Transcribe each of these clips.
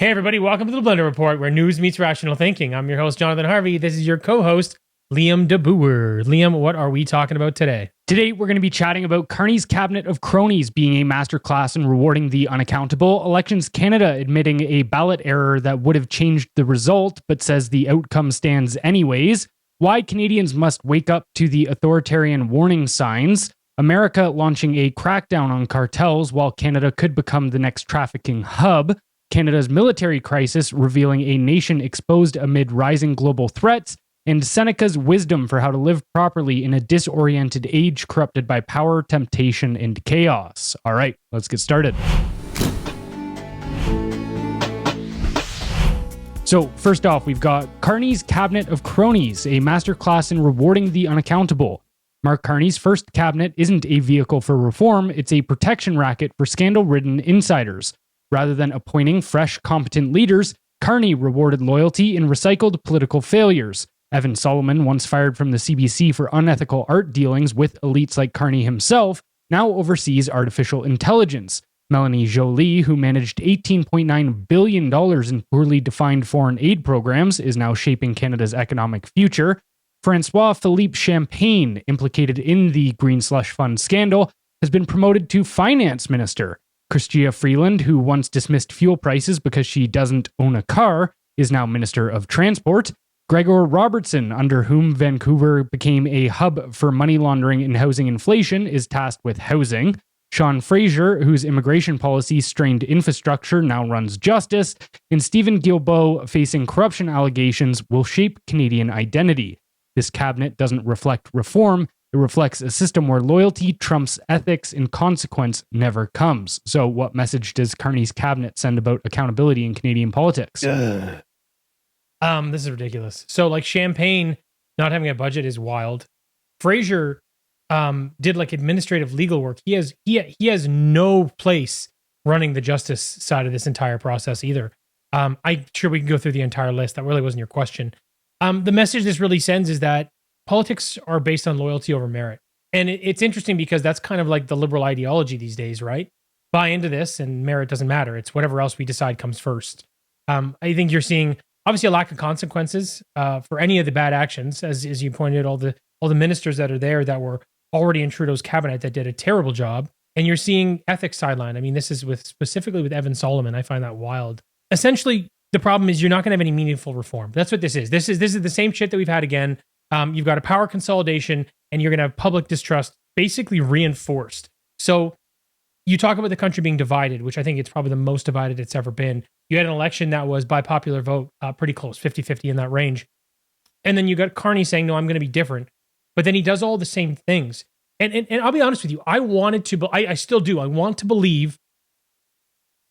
Hey everybody, welcome to the Blendr Report, where news meets rational thinking. I'm your host, Jonathan Harvey. This is your co-host, Liam DeBoer. Liam, what are we talking about today? Today, we're going to be chatting about Carney's cabinet of cronies being a masterclass in rewarding the unaccountable, Elections Canada admitting a ballot error that would have changed the result, but says the outcome stands anyways, why Canadians must wake up to the authoritarian warning signs, America launching a crackdown on cartels while Canada could become the next trafficking hub, Canada's military crisis revealing a nation exposed amid rising global threats, and Seneca's wisdom for how to live properly in a disoriented age corrupted by power, temptation, and chaos. All right, let's get started. So first off, we've got Carney's cabinet of cronies, a masterclass in rewarding the unaccountable. Mark Carney's first cabinet isn't a vehicle for reform, it's a protection racket for scandal-ridden insiders. Rather than appointing fresh, competent leaders, Carney rewarded loyalty in recycled political failures. Evan Solomon, once fired from the CBC for unethical art dealings with elites like Carney himself, now oversees artificial intelligence. Melanie Joly, who managed $18.9 billion in poorly defined foreign aid programs, is now shaping Canada's economic future. Francois-Philippe Champagne, implicated in the Green Slush Fund scandal, has been promoted to finance minister. Chrystia Freeland, who once dismissed fuel prices because she doesn't own a car, is now Minister of Transport. Gregor Robertson, under whom Vancouver became a hub for money laundering and housing inflation, is tasked with housing. Sean Fraser, whose immigration policy strained infrastructure, now runs justice. And Stephen Guilbeault, facing corruption allegations, will shape Canadian identity. This cabinet doesn't reflect reform. It reflects a system where loyalty trumps ethics and consequence never comes. So what message does Carney's cabinet send about accountability in Canadian politics? This is ridiculous. So like Champagne not having a budget is wild. Fraser did like administrative legal work. He has no place running the justice side of this entire process either. I'm sure we can go through the entire list. That really wasn't your question. The message this really sends is that politics are based on loyalty over merit. And it's interesting because that's kind of like the liberal ideology these days, right? Buy into this and merit doesn't matter. It's whatever else we decide comes first. I think you're seeing obviously a lack of consequences for any of the bad actions, as you pointed out, all the ministers that are there that were already in Trudeau's cabinet that did a terrible job. And you're seeing ethics sideline. I mean, this is specifically with Evan Solomon. I find that wild. Essentially, the problem is you're not going to have any meaningful reform. That's what this is. This is the same shit that we've had again. You've got a power consolidation, and you're going to have public distrust basically reinforced. So you talk about the country being divided, which I think it's probably the most divided it's ever been. You had an election that was by popular vote, pretty close, 50-50 in that range. And then you got Carney saying, no, I'm going to be different. But then he does all the same things. And I'll be honest with you, I still do. I want to believe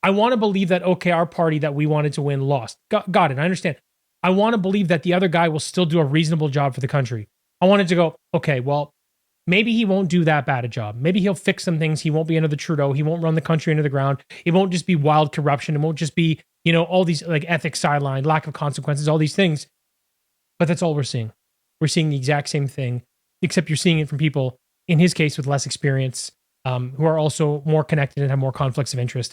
that, okay, our party that we wanted to win lost. Got it. I understand. I want to believe that the other guy will still do a reasonable job for the country. I wanted to go, okay, well, maybe he won't do that bad a job. Maybe he'll fix some things. He won't be another Trudeau. He won't run the country into the ground. It won't just be wild corruption. It won't just be, all these like ethics sideline, lack of consequences, all these things. But that's all we're seeing. We're seeing the exact same thing, except you're seeing it from people, in his case, with less experience, who are also more connected and have more conflicts of interest.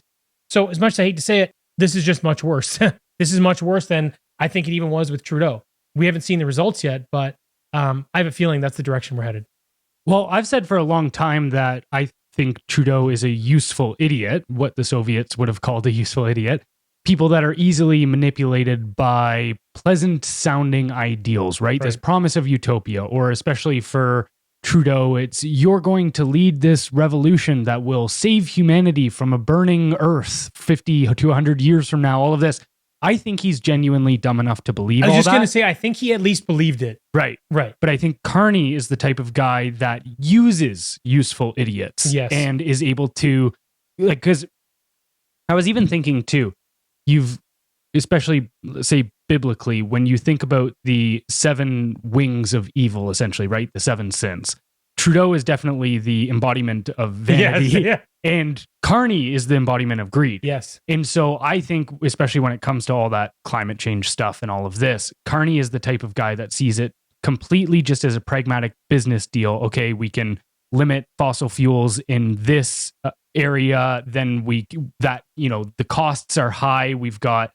So as much as I hate to say it, this is just much worse. This is much worse than I think it even was with Trudeau. We haven't seen the results yet, but I have a feeling that's the direction we're headed. Well, I've said for a long time that I think Trudeau is a useful idiot, what the Soviets would have called a useful idiot. People that are easily manipulated by pleasant-sounding ideals, right? This promise of utopia, or especially for Trudeau, it's you're going to lead this revolution that will save humanity from a burning earth 50 to 100 years from now, all of this. I think he's genuinely dumb enough to believe all that. I was just going to say, I think he at least believed it. Right. But I think Carney is the type of guy that uses useful idiots. Yes. And is able to, like, because I was even thinking too, especially, say, biblically, when you think about the 7 wings of evil, essentially, right? The 7 sins. Trudeau is definitely the embodiment of vanity. Yes, yeah. And Carney is the embodiment of greed. Yes. And so I think, especially when it comes to all that climate change stuff and all of this, Carney is the type of guy that sees it completely just as a pragmatic business deal. Okay, we can limit fossil fuels in this area, then the costs are high. We've got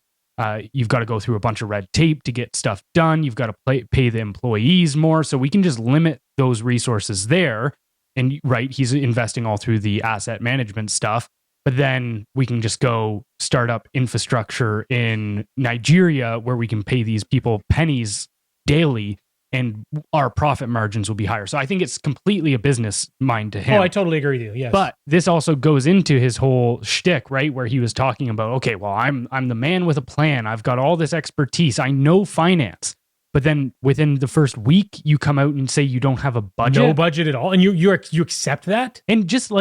you've got to go through a bunch of red tape to get stuff done. You've got to pay the employees more. So we can just limit those resources there. And right, he's investing all through the asset management stuff. But then we can just go start up infrastructure in Nigeria where we can pay these people pennies daily and our profit margins will be higher. So I think it's completely a business mind to him. Oh, I totally agree with you. Yes. But this also goes into his whole shtick, right? Where he was talking about, okay, well, I'm the man with a plan. I've got all this expertise. I know finance. But then within the first week, you come out and say you don't have a budget. No budget at all. And you accept that? And just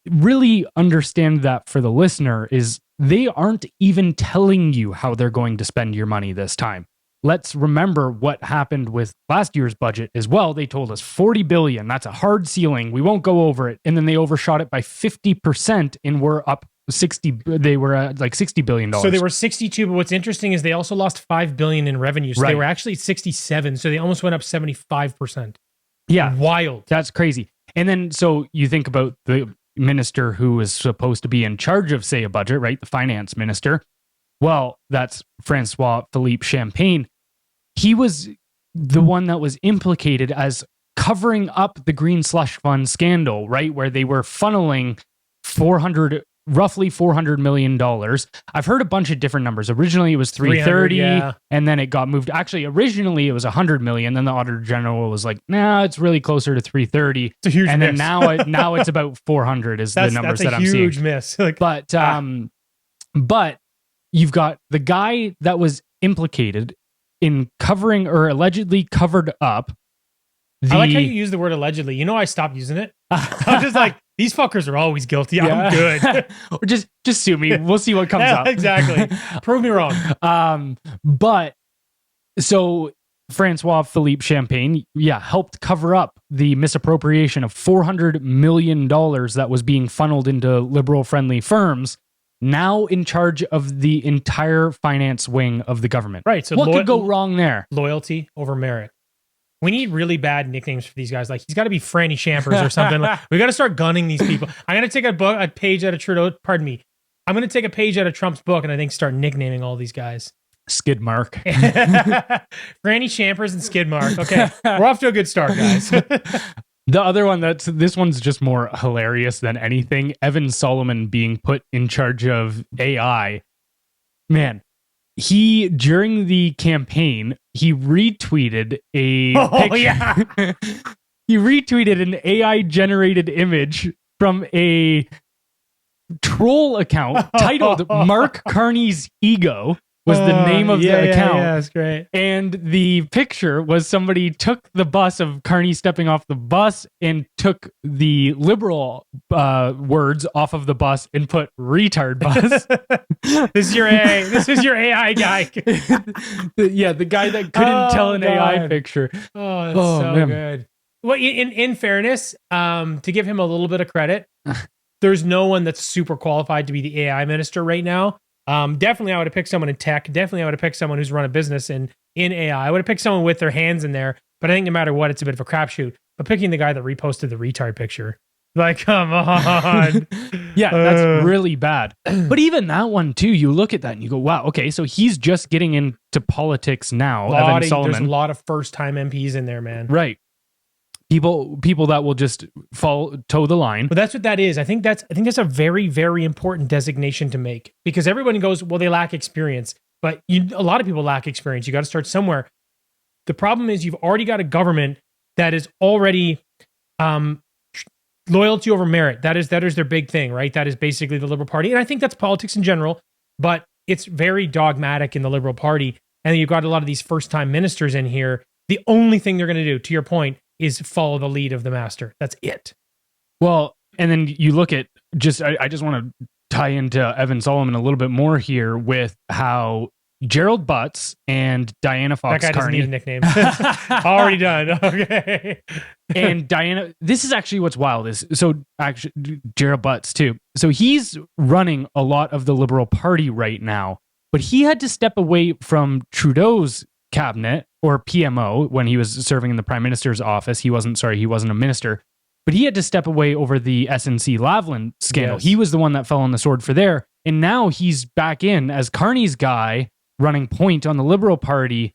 really understand that for the listener is they aren't even telling you how they're going to spend your money this time. Let's remember what happened with last year's budget as well. They told us 40 billion. That's a hard ceiling. We won't go over it. And then they overshot it by 50% and we're up 60. They were at like $60 billion. So they were 62. But what's interesting is they also lost 5 billion in revenue. So Right. they were actually at 67. So they almost went up 75%. Yeah. Wild. That's crazy. And then so you think about the minister who was supposed to be in charge of, say, a budget, right? The finance minister. Well, that's Francois Philippe Champagne. He was the one that was implicated as covering up the green slush fund scandal, right? Where they were funneling roughly $400 million. I've heard a bunch of different numbers. Originally it was 330 yeah. and then it got moved. Actually, originally it was 100 million. Then the Auditor General was like, nah, it's really closer to 330. It's a huge and miss. then now it's about 400 is the numbers that I'm seeing. That's a huge miss. Like, But you've got the guy that was implicated in covering or allegedly covered up. I like how you use the word allegedly. You know, I stopped using it. I'm just like, these fuckers are always guilty. Yeah. I'm good. Or just sue me. We'll see what comes up. Exactly. Prove me wrong. But so Francois Philippe Champagne, helped cover up the misappropriation of $400 million that was being funneled into liberal-friendly firms. Now in charge of the entire finance wing of the government. Right. So what could go wrong there? Loyalty over merit. We need really bad nicknames for these guys. Like he's got to be Franny Champers or something. Like, we got to start gunning these people. I'm going to take a page out of Trudeau. Pardon me. I'm going to take a page out of Trump's book and I think start nicknaming all these guys. Skid Mark. Franny Champers and Skid Mark. Okay. We're off to a good start, guys. The other one this one's just more hilarious than anything. Evan Solomon being put in charge of AI. Man, he during the campaign, he retweeted he retweeted an AI generated image from a troll account titled Mark Carney's Ego. Was the name of the account. Yeah, that's great. And the picture was somebody took the bus of Carney stepping off the bus and took the liberal words off of the bus and put retard bus. This is your AI guy. The guy that couldn't tell an AI picture. Oh, that's so good. Well, in fairness, to give him a little bit of credit, there's no one that's super qualified to be the AI minister right now. Definitely I would have picked someone in tech. Definitely I would have picked someone who's run a business in AI. I would have picked someone with their hands in there, but I think no matter what, it's a bit of a crapshoot. But picking the guy that reposted the retard picture, like, come on. That's really bad. But even that one too, you look at that and you go, wow, okay, so he's just getting into politics now. Evan Solomon. There's a lot of first-time MPs in there, man. Right. People that will just toe the line. But that's what that is. I think that's a very, very important designation to make because everyone goes, well, they lack experience, but a lot of people lack experience. You got to start somewhere. The problem is you've already got a government that is already loyalty over merit. That is their big thing, right? That is basically the Liberal Party, and I think that's politics in general. But it's very dogmatic in the Liberal Party, and then you've got a lot of these first-time ministers in here. The only thing they're going to do, to your point, is follow the lead of the master. That's it. Well, and then you look at I just want to tie into Evan Solomon a little bit more here with how Gerald Butts and Diana Fox That guy Carney. doesn't need a nickname. Already done. Okay. And Diana, this is actually what's wild is, so actually Gerald Butts too. So he's running a lot of the Liberal Party right now, but he had to step away from Trudeau's cabinet or PMO when he was serving in the Prime Minister's office. He wasn't a minister, but he had to step away over the SNC Lavalin scandal. Yes. He was the one that fell on the sword for there. And now he's back in as Carney's guy running point on the Liberal Party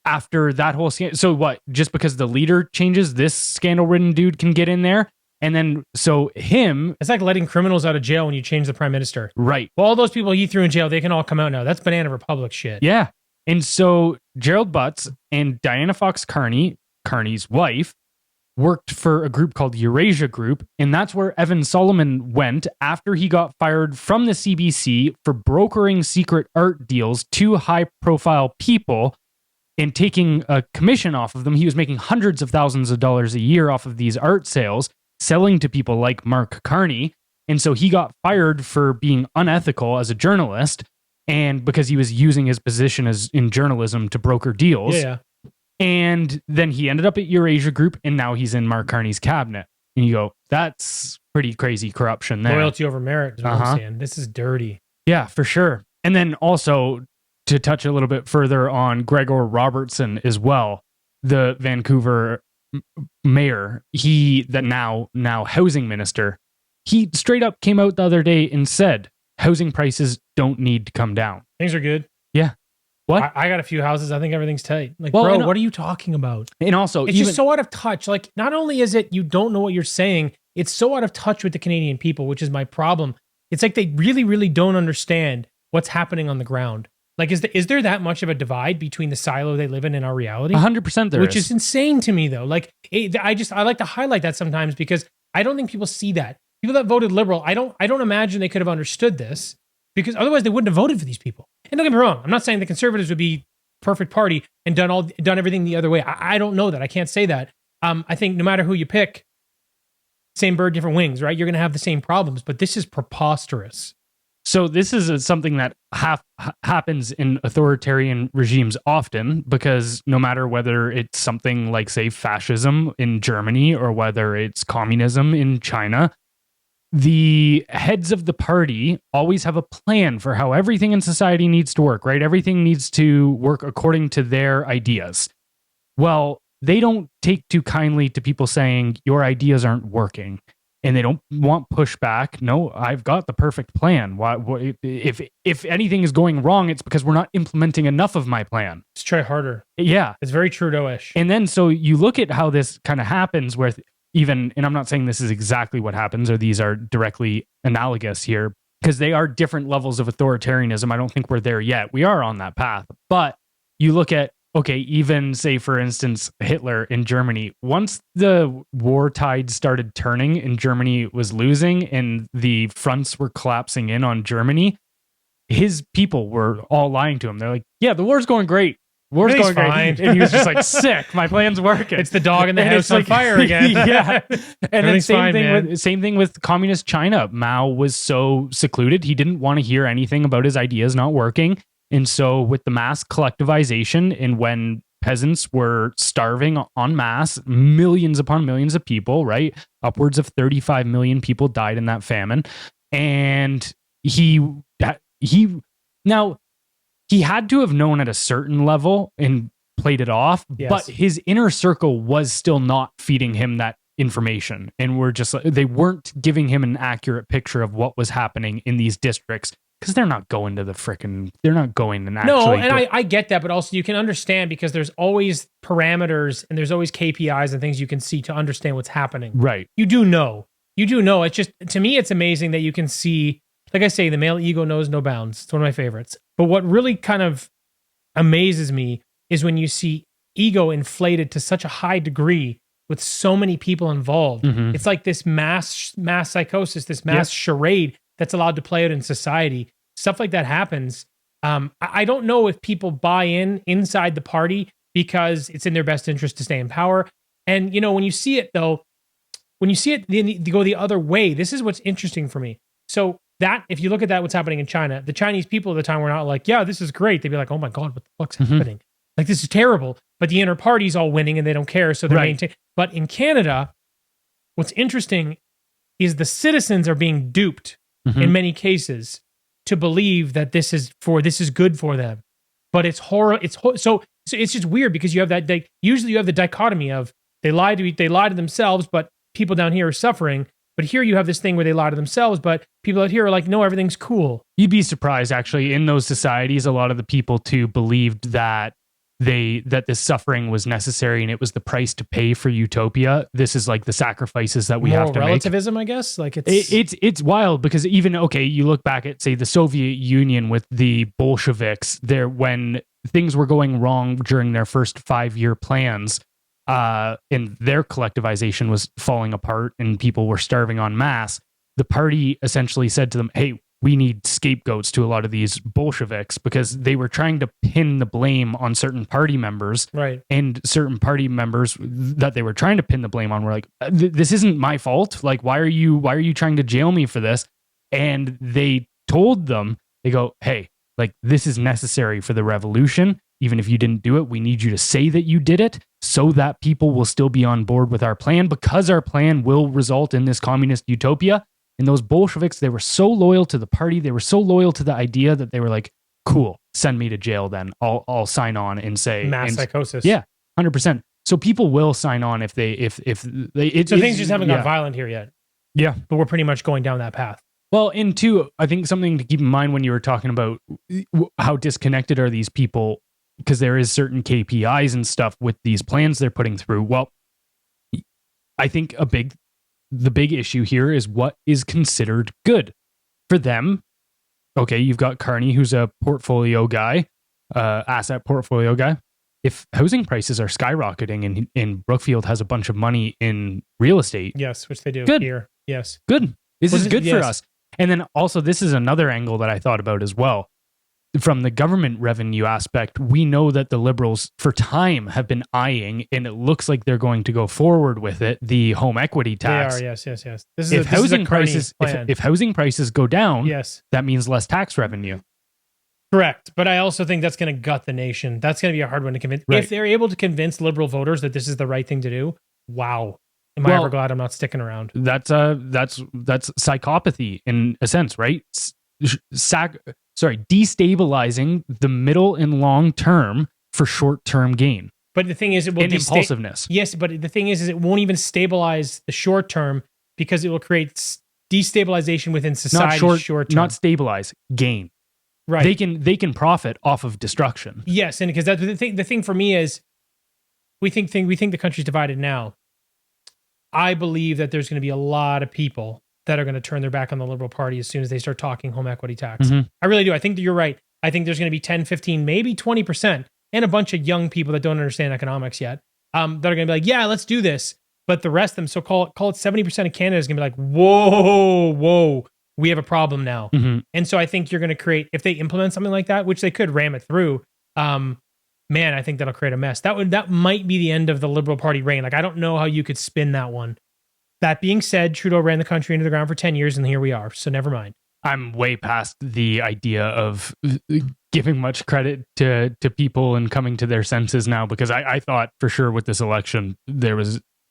after that whole scandal. So what? Just because the leader changes, this scandal-ridden dude can get in there? And then, so him... It's like letting criminals out of jail when you change the prime minister. Right. Well, all those people he threw in jail, they can all come out now. That's Banana Republic shit. Yeah. And so Gerald Butts and Diana Fox Carney, Carney's wife, worked for a group called Eurasia Group, and that's where Evan Solomon went after he got fired from the CBC for brokering secret art deals to high-profile people and taking a commission off of them. He was making hundreds of thousands of dollars a year off of these art sales, selling to people like Mark Carney. And so he got fired for being unethical as a journalist, and because he was using his position as in journalism to broker deals. Yeah. And then he ended up at Eurasia Group, and now he's in Mark Carney's cabinet. And you go, that's pretty crazy corruption there. Loyalty over merit is what I'm saying. This is dirty. Yeah, for sure. And then also, to touch a little bit further on Gregor Robertson as well, the Vancouver mayor, now housing minister, he straight up came out the other day and said, housing prices don't need to come down. Things are good. Yeah. What? I got a few houses. I think everything's tight. Like, well, bro, what are you talking about? And also, it's just so out of touch. Like, not only is it you don't know what you're saying, it's so out of touch with the Canadian people, which is my problem. It's like they really, really don't understand what's happening on the ground. Like, is there that much of a divide between the silo they live in and our reality? 100% there Which is insane to me, though. Like, I like to highlight that sometimes because I don't think people see that. People that voted Liberal, I don't imagine they could have understood this, because otherwise they wouldn't have voted for these people. And don't get me wrong, I'm not saying the Conservatives would be perfect party and done everything the other way. I don't know that. I can't say that. I think no matter who you pick, same bird, different wings, right? You're going to have the same problems, but this is preposterous. So this is something that happens in authoritarian regimes often, because no matter whether it's something like, say, fascism in Germany or whether it's communism in China, the heads of the party always have a plan for how everything in society needs to work, right? Everything needs to work according to their ideas. Well, they don't take too kindly to people saying your ideas aren't working, and they don't want pushback. No, I've got the perfect plan. If anything is going wrong, it's because we're not implementing enough of my plan. Let's try harder. Yeah. It's very Trudeau-ish. And then so you look at how this kind of happens with even, and I'm not saying this is exactly what happens or these are directly analogous here, because they are different levels of authoritarianism. I don't think we're there yet. We are on that path. But you look at, okay, even say, for instance, Hitler in Germany, once the war tide started turning and Germany was losing and the fronts were collapsing in on Germany, his people were all lying to him. They're like, yeah, the war's going great. War's going fine. Great. And he was just like, sick. My plan's working. It's the dog in the house on fire again. Yeah. And then same thing with communist China. Mao was so secluded. He didn't want to hear anything about his ideas not working. And so with the mass collectivization and when peasants were starving en masse, millions upon millions of people, right? Upwards of 35 million people died in that famine. And he had to have known at a certain level and played it off, yes. But his inner circle was still not feeding him that information. And they weren't giving him an accurate picture of what was happening in these districts. Because they're not going and actually... No, and I get that, but also you can understand because there's always parameters and there's always KPIs and things you can see to understand what's happening. Right. You do know. It's just, to me, it's amazing that you can see, like I say, the male ego knows no bounds. It's one of my favorites. But what really kind of amazes me is when you see ego inflated to such a high degree with so many people involved. Mm-hmm. It's like this mass psychosis, this mass charade that's allowed to play out in society. Stuff like that happens. I don't know if people buy inside the party because it's in their best interest to stay in power. And, when you see it, though, they go the other way. This is what's interesting for me. So that, if you look at that, what's happening in China, the Chinese people at the time were not like, yeah, this is great. They'd be like, oh my God, what the fuck's happening? Like, this is terrible. But the inner party's all winning and they don't care. So they're maintaining. But in Canada, what's interesting is the citizens are being duped in many cases to believe that this is good for them, but it's horror. So it's just weird because you have that. Usually you have the dichotomy of they lie to themselves, but people down here are suffering. But here you have this thing where they lie to themselves, but people out here are like, no, everything's cool. You'd be surprised, actually. In those societies, a lot of the people too believed that this suffering was necessary and it was the price to pay for utopia. This is like the sacrifices that we have to relativism, make. I guess. Like it's wild because even you look back at, say, the Soviet Union with the Bolsheviks there when things were going wrong during their first 5-year plans, and their collectivization was falling apart and people were starving en masse. The party essentially said to them, hey, we need scapegoats to a lot of these Bolsheviks, because they were trying to pin the blame on certain party members. Right. And certain party members that they were trying to pin the blame on were like, this isn't my fault. Like, why are you trying to jail me for this? And they told them, they go, hey, like, this is necessary for the revolution. Even if you didn't do it, we need you to say that you did it so that people will still be on board with our plan, because our plan will result in this communist utopia. And those Bolsheviks, they were so loyal to the party, they were so loyal to the idea that they were like, cool, send me to jail then. I'll sign on and say psychosis. Yeah, 100%. So people will sign on if they so things just haven't got violent here yet. Yeah. But we're pretty much going down that path. Well, and two, I think something to keep in mind when you were talking about how disconnected are these people, because there is certain KPIs and stuff with these plans they're putting through. Well, I think the big issue here is what is considered good for them. Okay, you've got Carney, who's a portfolio guy, asset portfolio guy. If housing prices are skyrocketing and Brookfield has a bunch of money in real estate. Yes, which they do good. here. Yes. Good. This is good for us. And then also, this is another angle that I thought about as well. From the government revenue aspect, we know that the Liberals for time have been eyeing, and it looks like they're going to go forward with it, the home equity tax. They are, yes. If housing prices go down, yes, that means less tax revenue. Correct. But I also think that's going to gut the nation. That's going to be a hard one to convince. Right. If they're able to convince liberal voters that this is the right thing to do, wow. Am I ever glad I'm not sticking around? That's psychopathy in a sense, right? Destabilizing the middle and long term for short term gain. But the thing is, it will impulsiveness. Yes, but the thing is it won't even stabilize the short term, because it will create destabilization within society. Short term, not stabilize, gain. Right. They can profit off of destruction. Yes, and because that's the thing. The thing for me is, we think the country's divided now. I believe that there's going to be a lot of people that are going to turn their back on the Liberal Party as soon as they start talking home equity tax. Mm-hmm. I really do. I think that you're right. I think there's going to be 10, 15, maybe 20%, and a bunch of young people that don't understand economics yet, that are going to be like, yeah, let's do this. But the rest of them, so call it 70% of Canada is going to be like, whoa, we have a problem now. Mm-hmm. And so I think you're going to create, if they implement something like that, which they could ram it through, man, I think that'll create a mess. That might be the end of the Liberal Party reign. Like, I don't know how you could spin that one. That being said, Trudeau ran the country into the ground for 10 years, and here we are. So never mind. I'm way past the idea of giving much credit to people and coming to their senses now, because I thought for sure with this election,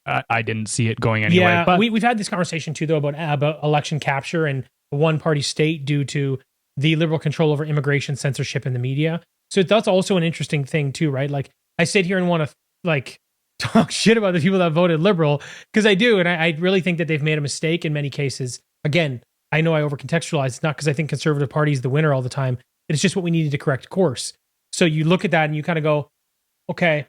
I didn't see it going anywhere. Yeah, but we've had this conversation too, though, about election capture and a one-party state due to the Liberal control over immigration, censorship, and the media. So that's also an interesting thing too, right? Like, I sit here and want to talk shit about the people that voted Liberal, because I do, and I really think that they've made a mistake in many cases. Again, I know I overcontextualize. It's not because I think Conservative Party is the winner all the time. It's just what we needed to correct course. So you look at that and you kind of go, okay,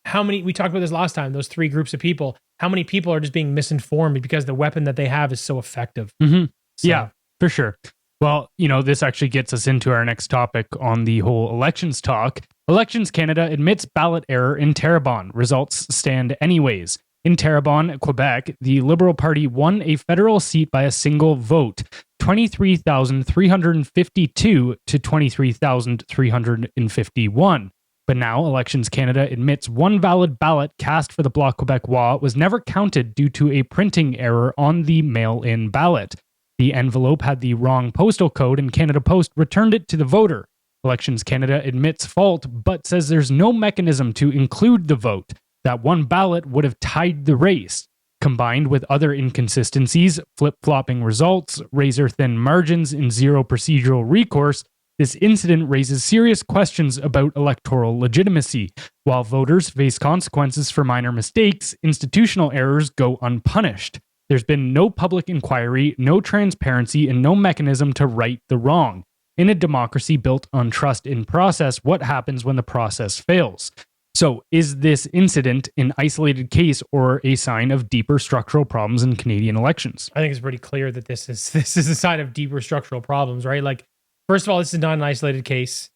how many, we talked about this last time, those three groups of people, how many people are just being misinformed because the weapon that they have is so effective? Mm-hmm. So, yeah, for sure. Well, this actually gets us into our next topic on the whole elections talk. Elections Canada admits ballot error in Terrebonne. Results stand anyways. In Terrebonne, Quebec, the Liberal Party won a federal seat by a single vote, 23,352 to 23,351. But now, Elections Canada admits one valid ballot cast for the Bloc Québécois was never counted due to a printing error on the mail-in ballot. The envelope had the wrong postal code, and Canada Post returned it to the voter. Elections Canada admits fault, but says there's no mechanism to include the vote. That one ballot would have tied the race. Combined with other inconsistencies, flip-flopping results, razor-thin margins, and zero procedural recourse, this incident raises serious questions about electoral legitimacy. While voters face consequences for minor mistakes, institutional errors go unpunished. There's been no public inquiry, no transparency, and no mechanism to right the wrong. In a democracy built on trust in process, what happens when the process fails? So, is this incident an isolated case or a sign of deeper structural problems in Canadian elections? I think it's pretty clear that this is a sign of deeper structural problems, right? Like, first of all, this is not an isolated case.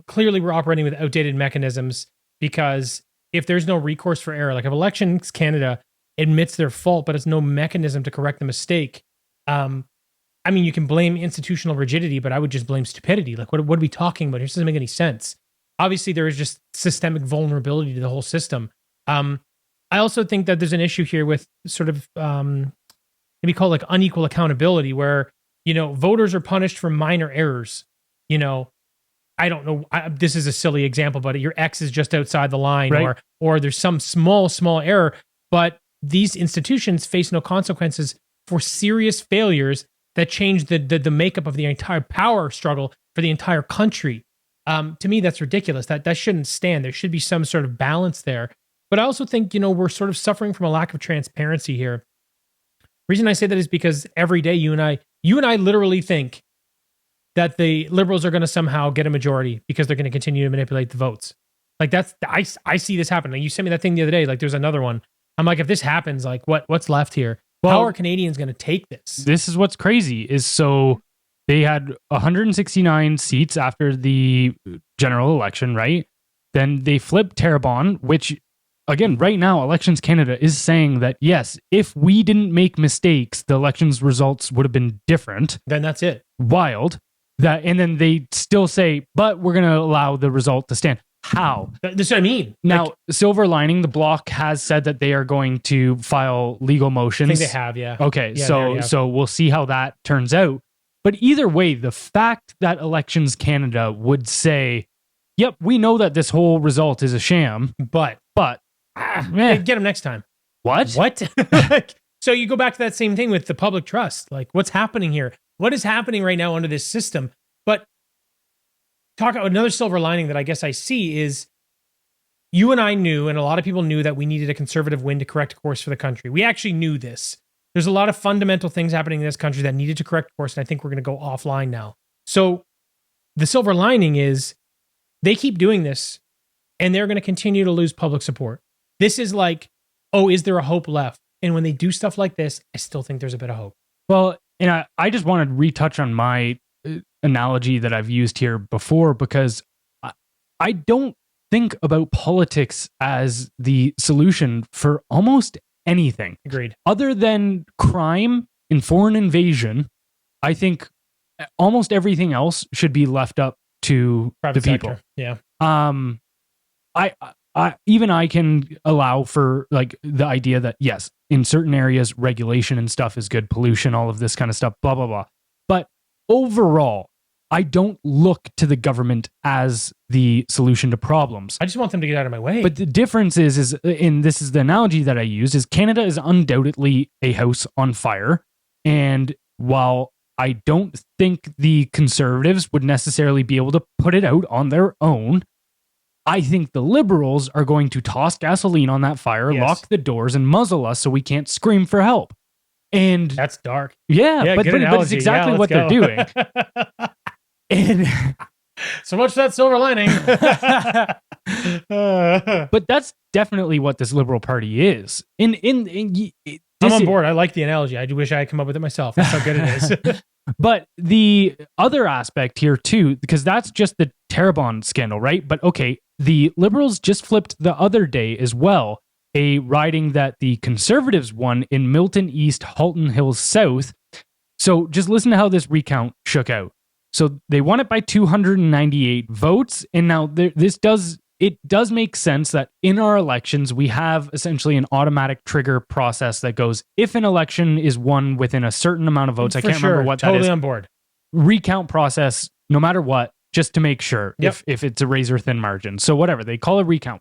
Clearly, we're operating with outdated mechanisms, because if there's no recourse for error, like if Elections Canada admits their fault, but it's no mechanism to correct the mistake, I mean, you can blame institutional rigidity, but I would just blame stupidity. Like, what are we talking about? It just doesn't make any sense. Obviously, there is just systemic vulnerability to the whole system. I also think that there's an issue here with sort of maybe called like unequal accountability, where, voters are punished for minor errors. I don't know. This is a silly example, but your X is just outside the line, right, or there's some small error. But these institutions face no consequences for serious failures that change the makeup of the entire power struggle for the entire country. To me, that's ridiculous. That shouldn't stand. There should be some sort of balance there. But I also think, we're sort of suffering from a lack of transparency here. The reason I say that is because every day you and I literally think that the Liberals are going to somehow get a majority because they're going to continue to manipulate the votes. Like, I see this happen. Like, you sent me that thing the other day. Like, there's another one. I'm like, if this happens, like, what's left here? How are Canadians going to take this? This is what's crazy is, so they had 169 seats after the general election, right? Then they flipped Terrebonne, which, again, right now, Elections Canada is saying that, yes, if we didn't make mistakes, the elections results would have been different. Then that's it. Wild. And then they still say, but we're going to allow the result to stand. How? That's what I mean. Now, silver lining, the Bloc has said that they are going to file legal motions. I think they have, yeah. Okay, Yeah, so we'll see how that turns out. But either way, the fact that Elections Canada would say, yep, we know that this whole result is a sham, but get them next time. What? So you go back to that same thing with the public trust. Like, what's happening here? What is happening right now under this system? But talk about another silver lining that I guess I see is, you and I knew, and a lot of people knew, that we needed a conservative win to correct course for the country. We actually knew this. There's a lot of fundamental things happening in this country that needed to correct course, and I think we're going to go offline now. So the silver lining is they keep doing this, and they're going to continue to lose public support. This is like, oh, is there a hope left? And when they do stuff like this, I still think there's a bit of hope. Well, and I just want to retouch on my analogy that I've used here before, because I don't think about politics as the solution for almost anything. Agreed. Other than crime and foreign invasion, I think almost everything else should be left up to Private the people. sector. Yeah. I can allow for like the idea that, yes, in certain areas, regulation and stuff is good, pollution, all of this kind of stuff, blah, blah, blah. But overall, I don't look to the government as the solution to problems. I just want them to get out of my way. But the difference is, and this is the analogy that I use, is Canada is undoubtedly a house on fire. And while I don't think the Conservatives would necessarily be able to put it out on their own, I think the Liberals are going to toss gasoline on that fire, Yes. lock the doors, and muzzle us so we can't scream for help. And that's dark. yeah, but it's analogy. exactly Yeah, what let's they're go. doing. And So much for that silver lining. but that's definitely what this Liberal Party is. I'm on board. I like the analogy. I do wish I had come up with it myself. That's how good it is. But the other aspect here too, because that's just the Terrebonne scandal, right? But okay, the Liberals just flipped the other day as well, a riding that the Conservatives won in Milton East, Halton Hills South. So just listen to how this recount shook out. So they won it by 298 votes. And now it does make sense that in our elections, we have essentially an automatic trigger process that goes, if an election is won within a certain amount of votes, I can't remember what that is. Totally on board. Recount process, no matter what, just to make sure Yep. if it's a razor thin margin. So whatever, they call a recount.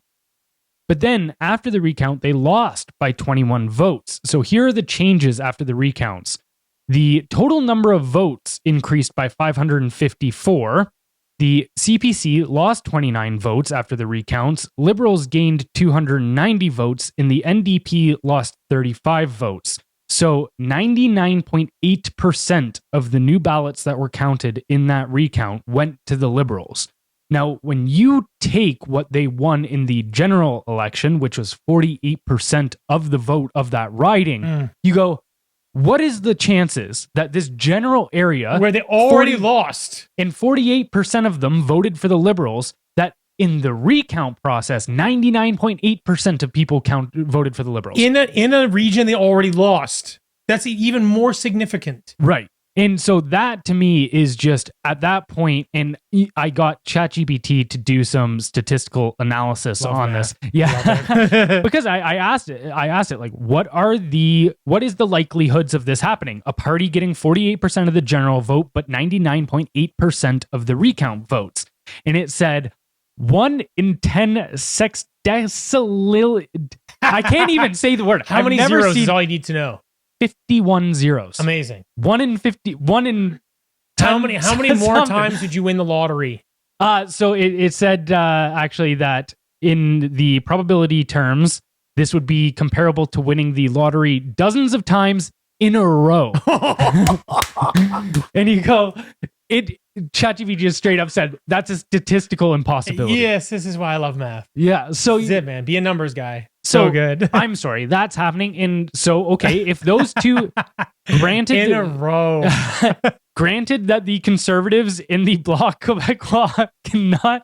But then after the recount, they lost by 21 votes. So here are the changes after the recounts. The total number of votes increased by 554. The CPC lost 29 votes after the recounts. Liberals gained 290 votes, and the NDP lost 35 votes. So 99.8% of the new ballots that were counted in that recount went to the Liberals. Now, when you take what they won in the general election, which was 48% of the vote of that riding, you go, what is the chances that this general area where they already lost and 48% of them voted for the Liberals, that in the recount process, 99.8% of people voted for the Liberals. in a region they already lost? That's even more significant. Right. And so that to me is just at that point, and I got ChatGPT to do some statistical analysis on this. Yeah. Because I asked it like, what is the likelihoods of this happening? A party getting 48% of the general vote, but 99.8% of the recount votes. And it said 1 in 10 sextillion. I can't even say the word. How many zeros is all you need to know? 51 zeros. Amazing. 1 in 50. 1 in 10. How many more times did you win the lottery? So it said actually that in the probability terms, this would be comparable to winning the lottery dozens of times in a row. And you go, ChatGPT just straight up said that's a statistical impossibility. Yes, this is why I love math. Yeah. So this is it, man. Be a numbers guy. So good. I'm sorry, that's happening. And so, okay, if those two, granted, in a row, granted that the conservatives in the Bloc Québécois cannot,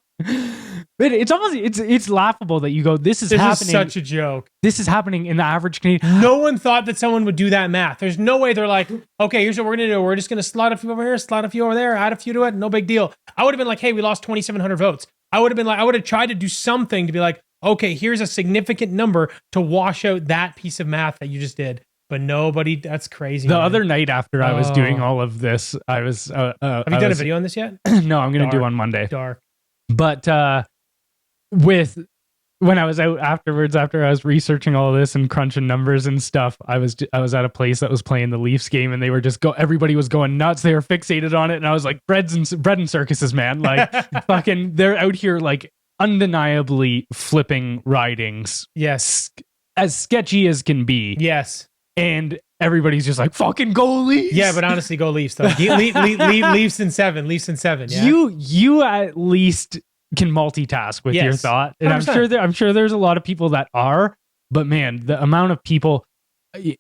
but it's laughable that you go, this is happening. Is such a joke. This is happening in the average Canadian. No one thought that someone would do that math. There's no way they're like, okay, here's what we're going to do. We're just going to slot a few over here, slot a few over there, add a few to it. No big deal. I would have been like, hey, we lost 2,700 votes. I would have tried to do something to be like, okay, here's a significant number to wash out that piece of math that you just did. But nobody, that's crazy. The other night after I was doing all of this, I was... have you done a video on this yet? No, I'm going to do on Monday. Dark. But when I was out afterwards, after I was researching all of this and crunching numbers and stuff, I was at a place that was playing the Leafs game, and they were just everybody was going nuts. They were fixated on it, and I was like, bread and circuses, man. Like, fucking, they're out here like undeniably flipping ridings. Yes. As sketchy as can be. Yes. And everybody's just like, fucking go Leafs. Yeah, but honestly, go Leafs though. Leafs in 7. Leafs in 7. Yeah. You at least can multitask with your thought. And 100%. I'm sure there's a lot of people that are, but man, the amount of people, I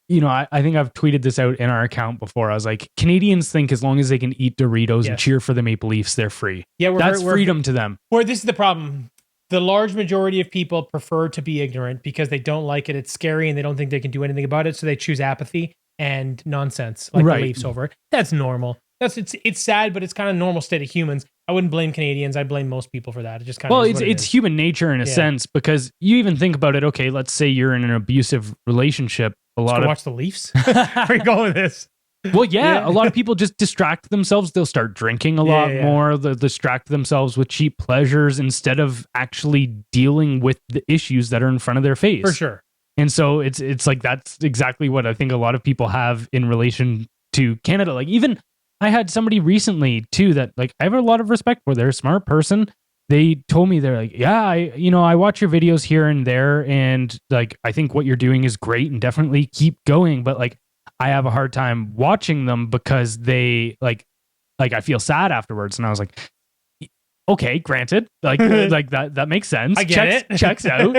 think I've tweeted this out in our account before. I was like, Canadians think as long as they can eat Doritos and cheer for the Maple Leafs, they're free. Yeah, that's freedom to them. Where this is the problem. The large majority of people prefer to be ignorant because they don't like it. It's scary and they don't think they can do anything about it. So they choose apathy and nonsense, like the Leafs over it. That's normal. It's sad, but it's kind of normal state of humans. I wouldn't blame Canadians. I blame most people for that. It just kind of it's human nature in a sense, because you even think about it. Okay, let's say you're in an abusive relationship. Watch the Leafs. Where are you going with this? Well, yeah, a lot of people just distract themselves. They'll start drinking a lot more. They'll distract themselves with cheap pleasures instead of actually dealing with the issues that are in front of their face. For sure. And so it's like that's exactly what I think a lot of people have in relation to Canada. Like, even I had somebody recently too that like I have a lot of respect for. They're a smart person. They told me, they're like, yeah, I watch your videos here and there, and like I think what you're doing is great and definitely keep going. But like, I have a hard time watching them because they like I feel sad afterwards. And I was like, okay, granted, like that makes sense. I get it. Checks out.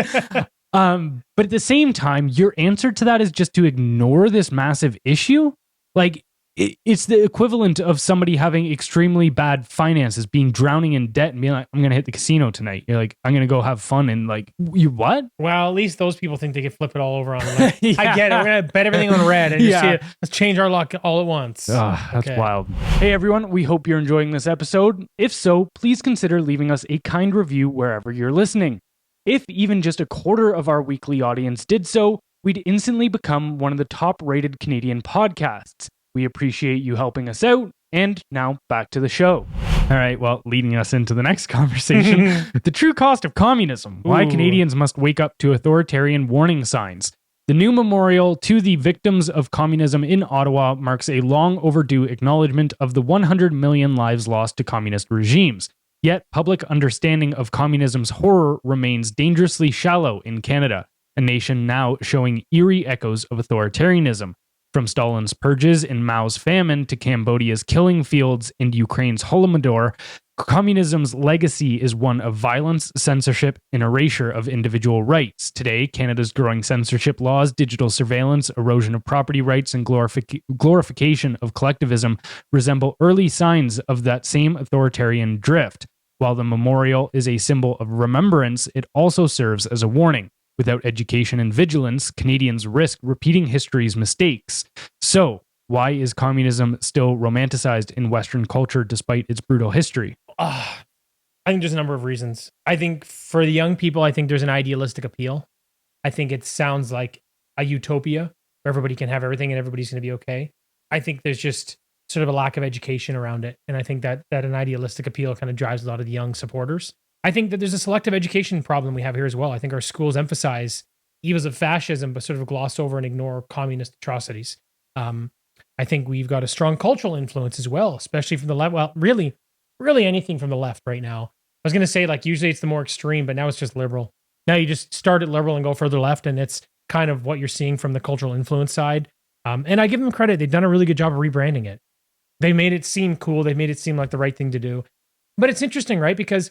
But at the same time, your answer to that is just to ignore this massive issue. Like, it's the equivalent of somebody having extremely bad finances, being drowning in debt and being like, I'm going to hit the casino tonight. You're like, I'm going to go have fun. And like, you what? Well, at least those people think they can flip it all over on like, I get it. We're going to bet everything on red and just see it. Let's change our luck all at once. That's wild. Hey, everyone. We hope you're enjoying this episode. If so, please consider leaving us a kind review wherever you're listening. If even just a quarter of our weekly audience did so, we'd instantly become one of the top-rated Canadian podcasts. We appreciate you helping us out. And now back to the show. All right, well, leading us into the next conversation, the true cost of communism. Why Canadians must wake up to authoritarian warning signs. The new memorial to the victims of communism in Ottawa marks a long overdue acknowledgement of the 100 million lives lost to communist regimes. Yet, public understanding of communism's horror remains dangerously shallow in Canada, a nation now showing eerie echoes of authoritarianism. From Stalin's purges and Mao's famine to Cambodia's killing fields and Ukraine's Holodomor, communism's legacy is one of violence, censorship, and erasure of individual rights. Today, Canada's growing censorship laws, digital surveillance, erosion of property rights, and glorification of collectivism resemble early signs of that same authoritarian drift. While the memorial is a symbol of remembrance, it also serves as a warning. Without education and vigilance, Canadians risk repeating history's mistakes. So, why is communism still romanticized in Western culture despite its brutal history? I think there's a number of reasons. I think for the young people, I think there's an idealistic appeal. I think it sounds like a utopia where everybody can have everything and everybody's going to be okay. I think there's just sort of a lack of education around it. And I think that an idealistic appeal kind of drives a lot of the young supporters. I think that there's a selective education problem we have here as well. I think our schools emphasize evils of fascism, but sort of gloss over and ignore communist atrocities. I think we've got a strong cultural influence as well, especially from the left. Well, really anything from the left right now. I was going to say, like, usually it's the more extreme, but now it's just liberal. Now you just start at liberal and go further left, and it's kind of what you're seeing from the cultural influence side. And I give them credit. They've done a really good job of rebranding it. They made it seem cool. They made it seem like the right thing to do. But it's interesting, right? Because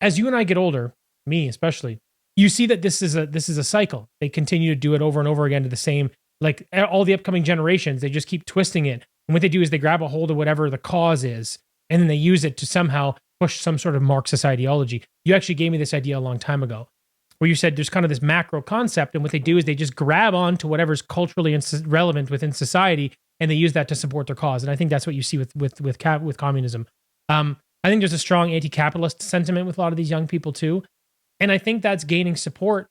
as you and I get older, me especially, you see that this is a cycle. They continue to do it over and over again to the same, like all the upcoming generations, they just keep twisting it. And what they do is they grab a hold of whatever the cause is, and then they use it to somehow push some sort of Marxist ideology. You actually gave me this idea a long time ago, where you said there's kind of this macro concept, and what they do is they just grab on to whatever's culturally relevant within society, and they use that to support their cause. And I think that's what you see with communism. I think there's a strong anti-capitalist sentiment with a lot of these young people too, and I think that's gaining support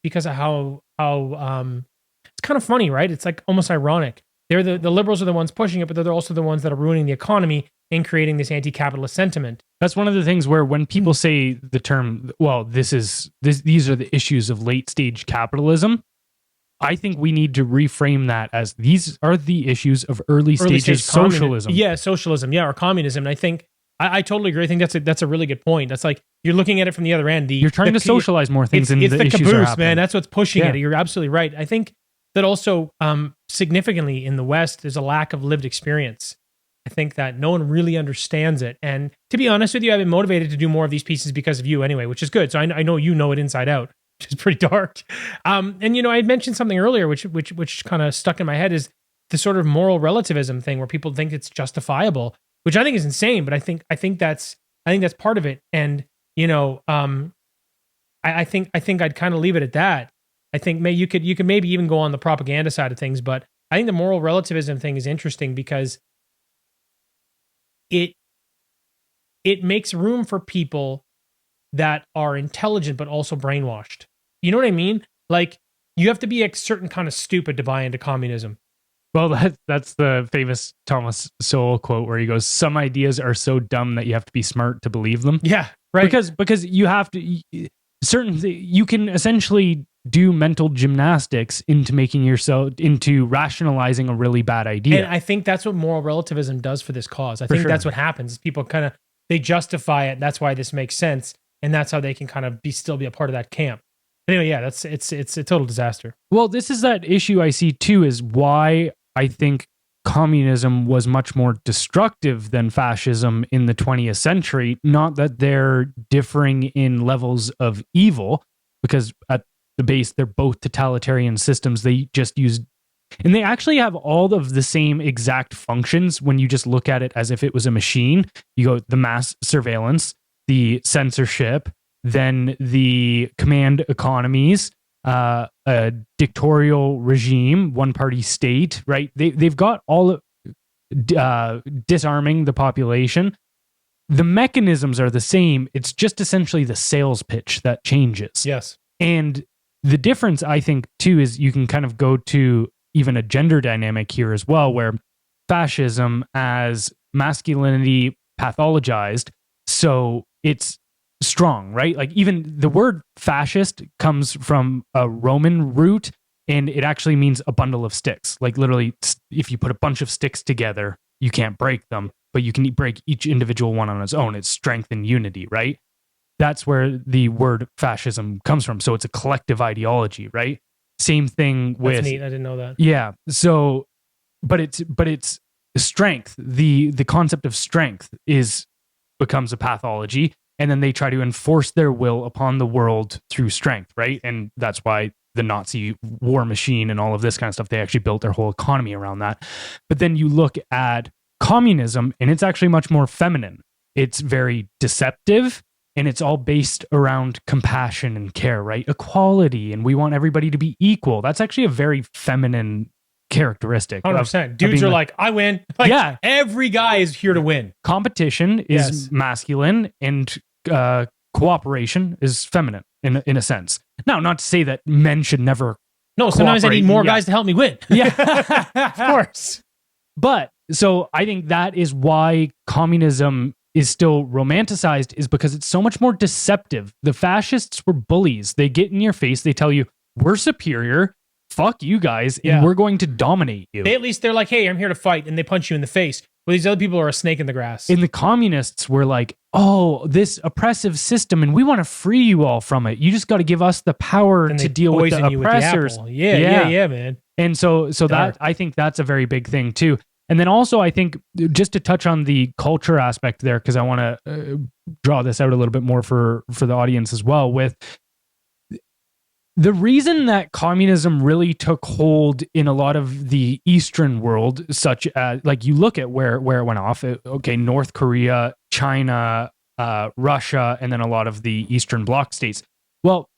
because of how it's kind of funny, right? It's like almost ironic. They're the liberals are the ones pushing it, but they're also the ones that are ruining the economy and creating this anti-capitalist sentiment. That's one of the things where when people say the term, well, these are the issues of late stage capitalism, I think we need to reframe that as these are the issues of early stages socialism. Socialism, or communism. And I think I totally agree. I think that's a really good point. That's like you're looking at it from the other end. You're trying to socialize more things, and it's the issues caboose, man. That's what's pushing it. You're absolutely right. I think that also significantly in the West, there's a lack of lived experience. I think that no one really understands it. And to be honest with you, I've been motivated to do more of these pieces because of you anyway, which is good. So I know you know it inside out, which is pretty dark. And I had mentioned something earlier, which kind of stuck in my head, is the sort of moral relativism thing where people think it's justifiable, which I think is insane. But I think that's part of it. And I think I'd kind of leave it at that. I think you could maybe even go on the propaganda side of things, but I think the moral relativism thing is interesting because it makes room for people that are intelligent but also brainwashed. You know what I mean? Like, you have to be a certain kind of stupid to buy into communism. Well, that's the famous Thomas Sowell quote where he goes, "Some ideas are so dumb that you have to be smart to believe them." Yeah, right. Because you have to you can essentially do mental gymnastics into rationalizing a really bad idea. And I think that's what moral relativism does for this cause. I think that's what happens. People they justify it. That's why this makes sense. And that's how they can kind of still be a part of that camp. Anyway, yeah, it's a total disaster. Well, this is that issue I see too, is why I think communism was much more destructive than fascism in the 20th century. Not that they're differing in levels of evil, because at the base, they're both totalitarian systems. They just use, and they actually have all of the same exact functions when you just look at it as if it was a machine. You go the mass surveillance, the censorship, then the command economies, a dictatorial regime, one-party state, right? They've got all of disarming the population. The mechanisms are the same. It's just essentially the sales pitch that changes. Yes. And the difference, I think, too, is you can kind of go to even a gender dynamic here as well, where fascism as masculinity pathologized, so it's strong, right? Like even the word fascist comes from a Roman root, and it actually means a bundle of sticks. Like literally, if you put a bunch of sticks together, you can't break them, but you can break each individual one on its own. It's strength and unity, right? That's where the word fascism comes from. So it's a collective ideology, right? same thing with. That's neat. I didn't know that. Yeah. So, but it's strength. The concept of strength becomes a pathology, and then they try to enforce their will upon the world through strength, right? And that's why the Nazi war machine and all of this kind of stuff, they actually built their whole economy around that. But then you look at communism, and it's actually much more feminine. It's very deceptive, and it's all based around compassion and care, right? Equality, and we want everybody to be equal. That's actually a very feminine characteristic. 100%. Dudes are like, I win. Like, yeah. Every guy is here to win. Competition is masculine, and cooperation is feminine in a sense. Now, not to say that men should never. No, sometimes I need more guys to help me win. Yeah, of course. But so I think that is why communism is still romanticized, is because it's so much more deceptive. The fascists were bullies. They get in your face. They tell you, we're superior. Fuck you guys. And we're going to dominate you. They're like, hey, I'm here to fight. And they punch you in the face. Well, these other people are a snake in the grass. And the communists were like, oh, this oppressive system, and we want to free you all from it. You just got to give us the power to deal with the oppressors. Yeah, man. And so that, I think that's a very big thing too. And then also, I think, just to touch on the culture aspect there, because I want to draw this out a little bit more for the audience as well, with the reason that communism really took hold in a lot of the Eastern world, such as, like, you look at where it went off, North Korea, China, Russia, and then a lot of the Eastern Bloc states. Well,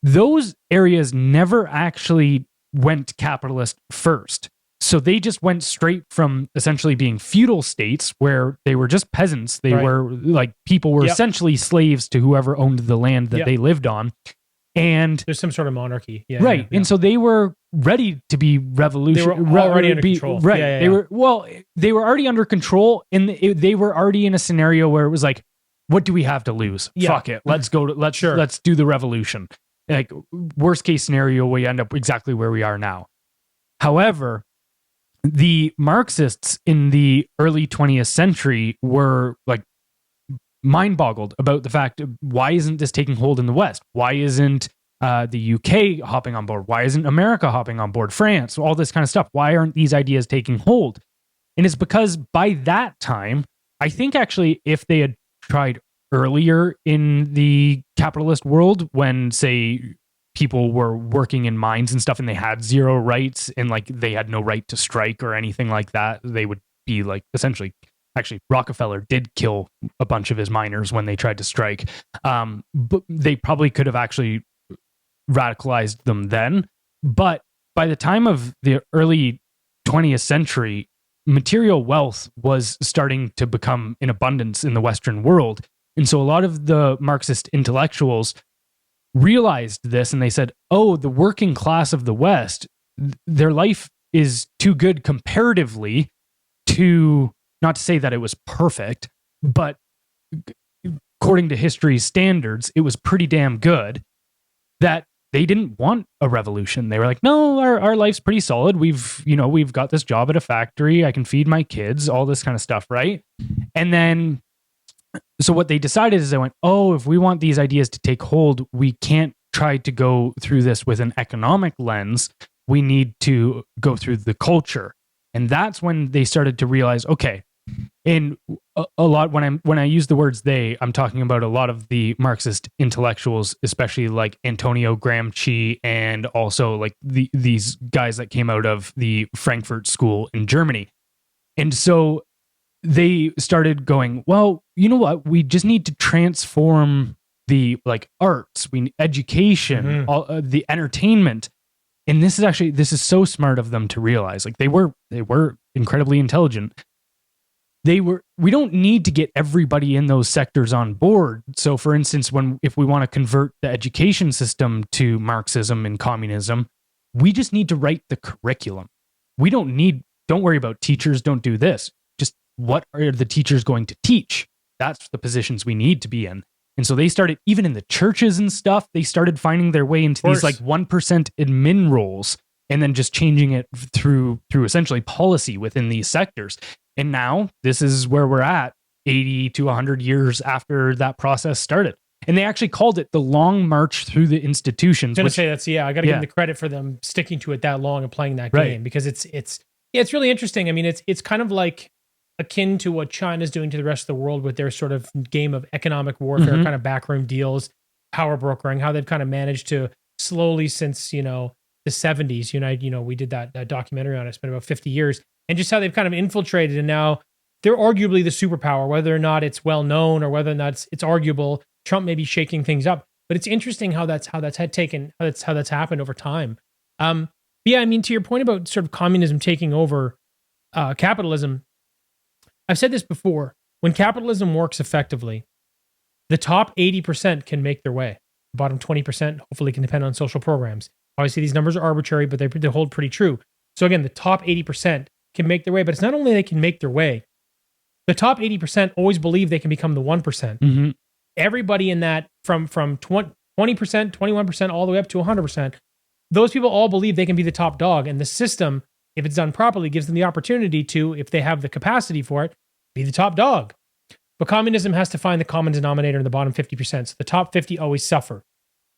those areas never actually went capitalist first. So they just went straight from essentially being feudal states where they were just peasants. They were like, people were essentially slaves to whoever owned the land that they lived on. And there's some sort of monarchy. Yeah. And so they were ready to be revolutionary. They were already under control. Right. They were already under control, and they were already in a scenario where it was like, what do we have to lose? Fuck it. Let's go to, let's do the revolution. Like, worst case scenario, we end up exactly where we are now. However, the Marxists in the early 20th century were like mind boggled about the fact, why isn't this taking hold in the West? Why isn't the UK hopping on board? Why isn't America hopping on board? France, all this kind of stuff. Why aren't these ideas taking hold? And it's because by that time, I think actually if they had tried earlier in the capitalist world, when, say, people were working in mines and stuff and they had zero rights and like they had no right to strike or anything like that, they would be like essentially. Actually, Rockefeller did kill a bunch of his miners when they tried to strike. But they probably could have actually radicalized them then. But by the time of the early 20th century, material wealth was starting to become in abundance in the Western world. And so a lot of the Marxist intellectuals realized this, and they said, oh, the working class of the West, their life is too good comparatively to... Not to say that it was perfect, but according to history's standards, it was pretty damn good, that they didn't want a revolution. They were like, no, our life's pretty solid. We've got this job at a factory. I can feed my kids, all this kind of stuff, right? And then, so what they decided is they went, oh, if we want these ideas to take hold, we can't try to go through this with an economic lens. We need to go through the culture. And that's when they started to realize, okay, and a lot, when I use the words they, I'm talking about a lot of the Marxist intellectuals, especially like Antonio Gramsci, and also like these guys that came out of the Frankfurt School in Germany. And so they started going, well, you know what? We just need to transform the like arts, education, all the entertainment. And this is so smart of them to realize. Like they were incredibly intelligent. We don't need to get everybody in those sectors on board. So for instance, if we want to convert the education system to Marxism and communism, we just need to write the curriculum. Don't worry about teachers, don't do this. Just what are the teachers going to teach? That's the positions we need to be in. And so they started, even in the churches and stuff, they started finding their way into these like 1% admin roles, and then just changing it through essentially policy within these sectors. And now this is where we're at 80 to 100 years after that process started. And they actually called it the long march through the institutions. I was going to say I got to give them the credit for them sticking to it that long and playing that game, because it's really interesting. I mean, it's kind of like akin to what China's doing to the rest of the world with their sort of game of economic warfare, kind of backroom deals, power brokering, how they've kind of managed to slowly since, the 70s, we did that documentary on it. It's been about 50 years, and just how they've kind of infiltrated, and now they're arguably the superpower, whether or not it's well known or whether or not it's arguable. Trump may be shaking things up, but it's interesting how that's happened over time. Yeah, I mean, to your point about sort of communism taking over capitalism, I've said this before. When capitalism works effectively, the top 80% can make their way. The bottom 20% hopefully can depend on social programs. Obviously, these numbers are arbitrary, but they hold pretty true. So again, the top 80% can make their way, but it's not only they can make their way. The top 80% always believe they can become the 1%. Everybody in that from 20%, 21%, all the way up to 100%, those people all believe they can be the top dog. And the system, if it's done properly, gives them the opportunity to, if they have the capacity for it, be the top dog. But communism has to find the common denominator in the bottom 50%. So the top 50 always suffer.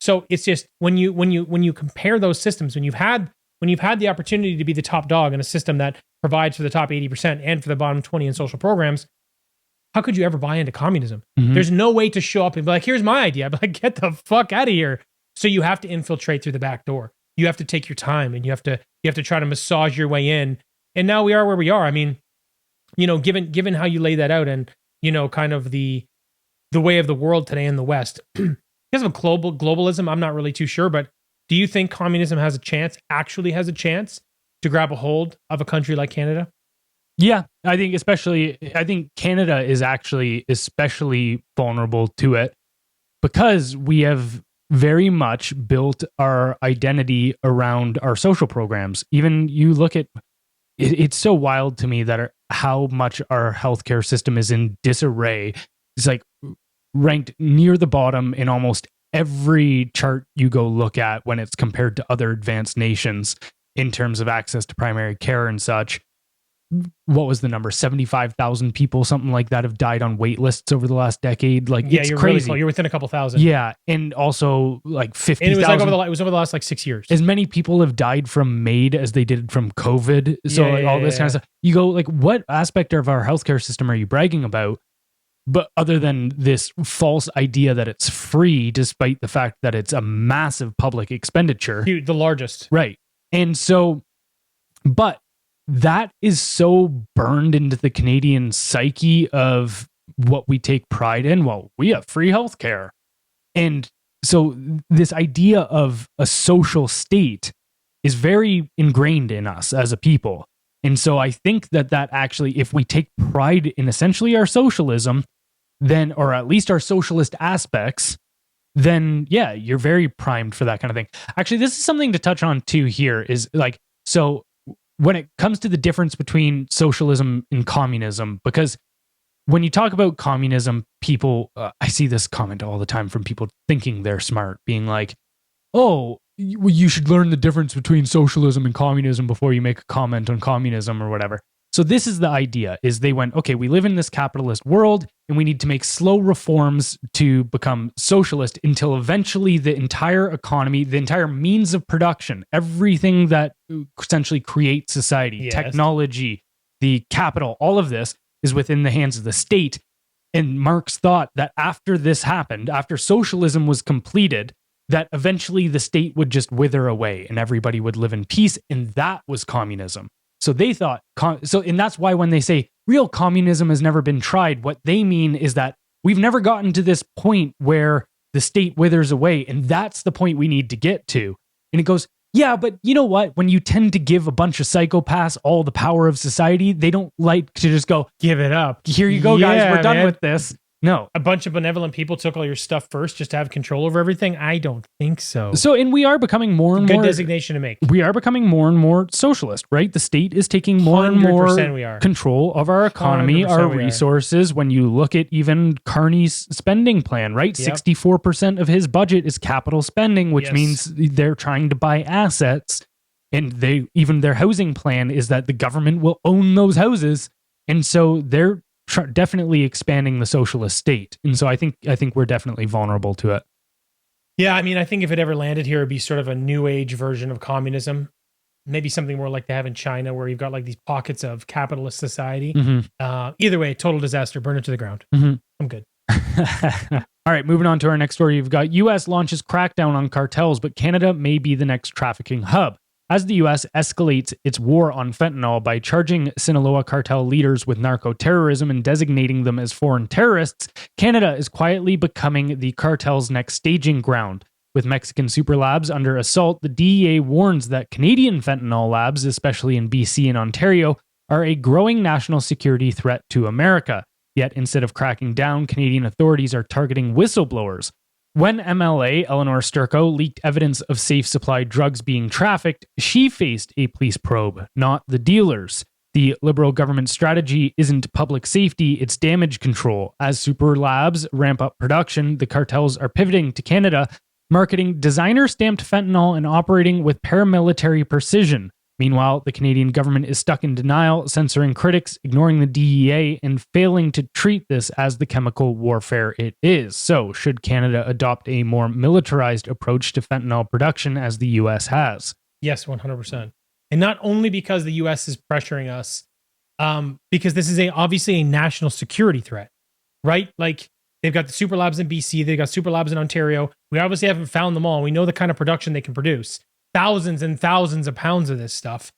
So it's just when you compare those systems, when you've had the opportunity to be the top dog in a system that provides for the top 80% and for the bottom 20 in social programs, how could you ever buy into communism? There's no way to show up and be like, here's my idea. I'd be like, get the fuck out of here. So you have to infiltrate through the back door. You have to take your time, and you have to try to massage your way in. And now we are where we are. I mean, given how you lay that out, and kind of the way of the world today in the West, because of globalism, I'm not really too sure. But do you think communism actually has a chance to grab a hold of a country like Canada? Yeah, I think Canada is actually especially vulnerable to it, because we have very much built our identity around our social programs. Even you look at it, it's so wild to me that how much our healthcare system is in disarray. It's like ranked near the bottom in almost every chart you go look at when it's compared to other advanced nations in terms of access to primary care and such. What was the number? 75,000 people, something like that, have died on wait lists over the last decade. Like, it's you're crazy. Really, you're within a couple thousand. Yeah, and also like 50,000. And it was over the last like 6 years. As many people have died from MAID as they did from COVID. So all this kind of stuff. You go like, what aspect of our healthcare system are you bragging about? But other than this false idea that it's free, despite the fact that it's a massive public expenditure. Dude, the largest. Right. And so, but that is so burned into the Canadian psyche of what we take pride in. Well, we have free healthcare. And so this idea of a social state is very ingrained in us as a people. And so I think that actually, if we take pride in essentially our socialism, then, or at least our socialist aspects, then yeah, you're very primed for that kind of thing. Actually, this is something to touch on too here, is like, so when it comes to the difference between socialism and communism, because when you talk about communism, people, I see this comment all the time from people thinking they're smart, being like, oh, you should learn the difference between socialism and communism before you make a comment on communism or whatever. So this is the idea, is they went, okay, we live in this capitalist world and we need to make slow reforms to become socialist until eventually the entire economy, the entire means of production, everything that essentially creates society, technology, the capital, all of this is within the hands of the state. And Marx thought that after this happened, after socialism was completed, that eventually the state would just wither away and everybody would live in peace. And that was communism. So they thought, and that's why when they say real communism has never been tried, what they mean is that we've never gotten to this point where the state withers away. And that's the point we need to get to. And it goes, yeah, but you know what? When you tend to give a bunch of psychopaths all the power of society, they don't like to just go, give it up. Here you go, guys. We're done with this. No. A bunch of benevolent people took all your stuff first just to have control over everything? I don't think so. So, and we are becoming more and more... Good designation to make. We are becoming more and more socialist, right? The state is taking more and more control of our economy, our resources. When you look at even Carney's spending plan, right? Yep. 64% of his budget is capital spending, which means they're trying to buy assets. And their housing plan is that the government will own those houses. And so they're definitely expanding the socialist state. And so I think we're definitely vulnerable to it. Yeah, I mean, I think if it ever landed here, it'd be sort of a new age version of communism. Maybe something more like they have in China, where you've got like these pockets of capitalist society. Either way, total disaster, burn it to the ground. I'm good. All right, moving on to our next story. You've got U.S. launches crackdown on cartels, but Canada may be the next trafficking hub. As the U.S. escalates its war on fentanyl by charging Sinaloa cartel leaders with narco-terrorism and designating them as foreign terrorists, Canada is quietly becoming the cartel's next staging ground. With Mexican super labs under assault, the DEA warns that Canadian fentanyl labs, especially in BC and Ontario, are a growing national security threat to America. Yet instead of cracking down, Canadian authorities are targeting whistleblowers. When MLA Eleanor Sturko leaked evidence of safe supply drugs being trafficked, she faced a police probe, not the dealers. The Liberal government strategy isn't public safety, it's damage control. As super labs ramp up production, the cartels are pivoting to Canada, marketing designer-stamped fentanyl and operating with paramilitary precision. Meanwhile, the Canadian government is stuck in denial, censoring critics, ignoring the DEA, and failing to treat this as the chemical warfare it is. So, should Canada adopt a more militarized approach to fentanyl production as the US has? Yes, 100%. And not only because the US is pressuring us, because this is obviously a national security threat, right? Like, they've got the super labs in BC, they've got super labs in Ontario. We obviously haven't found them all. We know the kind of production they can produce. Thousands and thousands of pounds of this stuff.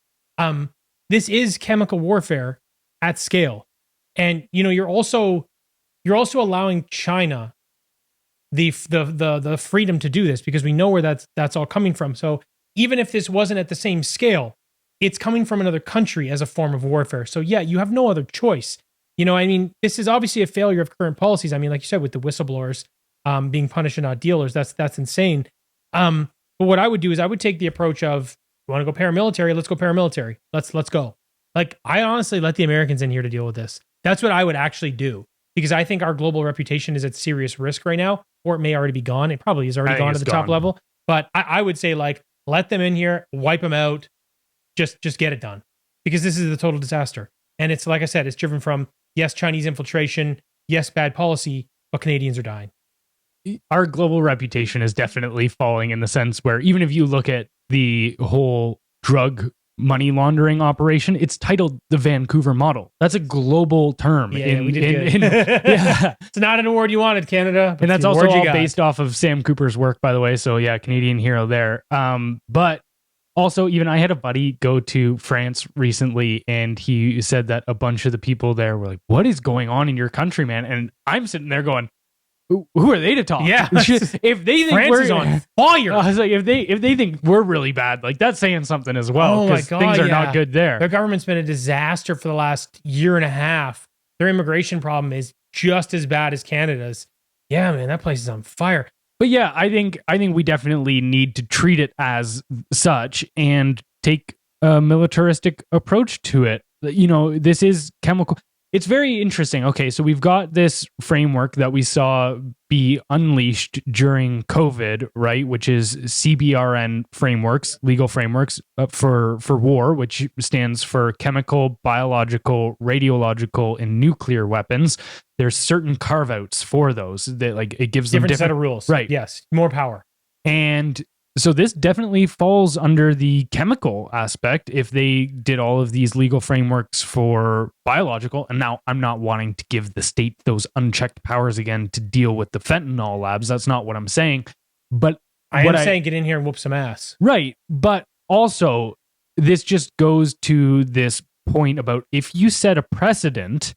This is chemical warfare at scale. And you're also allowing China the freedom to do this, because we know where that's all coming from. So even if this wasn't at the same scale, it's coming from another country as a form of warfare. So yeah, you have no other choice. This is obviously a failure of current policies. I mean, like you said, with the whistleblowers being punished and not dealers, that's insane. But what I would do is I would take the approach of, you want to go paramilitary? Let's go paramilitary. Let's go. Like, I honestly let the Americans in here to deal with this. That's what I would actually do, because I think our global reputation is at serious risk right now, or it may already be gone. It probably is already gone to the top level. But I would say, like, let them in here, wipe them out, just get it done, because this is the total disaster. And it's, like I said, it's driven from, yes, Chinese infiltration, yes, bad policy, but Canadians are dying. Our global reputation is definitely falling, in the sense where even if you look at the whole drug money laundering operation, it's titled the Vancouver model. That's a global term. Yeah, we did good. Yeah. It's not an award you wanted, Canada. And that's also all based off of Sam Cooper's work, by the way. So yeah, Canadian hero there. But also, even I had a buddy go to France recently, and he said that a bunch of the people there were like, "What is going on in your country, man?" And I'm sitting there going, who are they to talk? Yeah, if they think France is on fire, I was like, if they think we're really bad, like, that's saying something as well. Oh my God, things are not good there. Their government's been a disaster for the last year and a half. Their immigration problem is just as bad as Canada's. Yeah, man, that place is on fire. But yeah, I think we definitely need to treat it as such and take a militaristic approach to it. This is chemical. It's very interesting. Okay, so we've got this framework that we saw be unleashed during COVID, right? Which is CBRN frameworks, legal frameworks for war, which stands for chemical, biological, radiological, and nuclear weapons. There's certain carve-outs for those that, like, it gives them different set of rules. Right. Yes, more power. And so this definitely falls under the chemical aspect if they did all of these legal frameworks for biological. And now I'm not wanting to give the state those unchecked powers again to deal with the fentanyl labs. That's not what I'm saying. But I am saying get in here and whoop some ass. Right. But also, this just goes to this point about, if you set a precedent,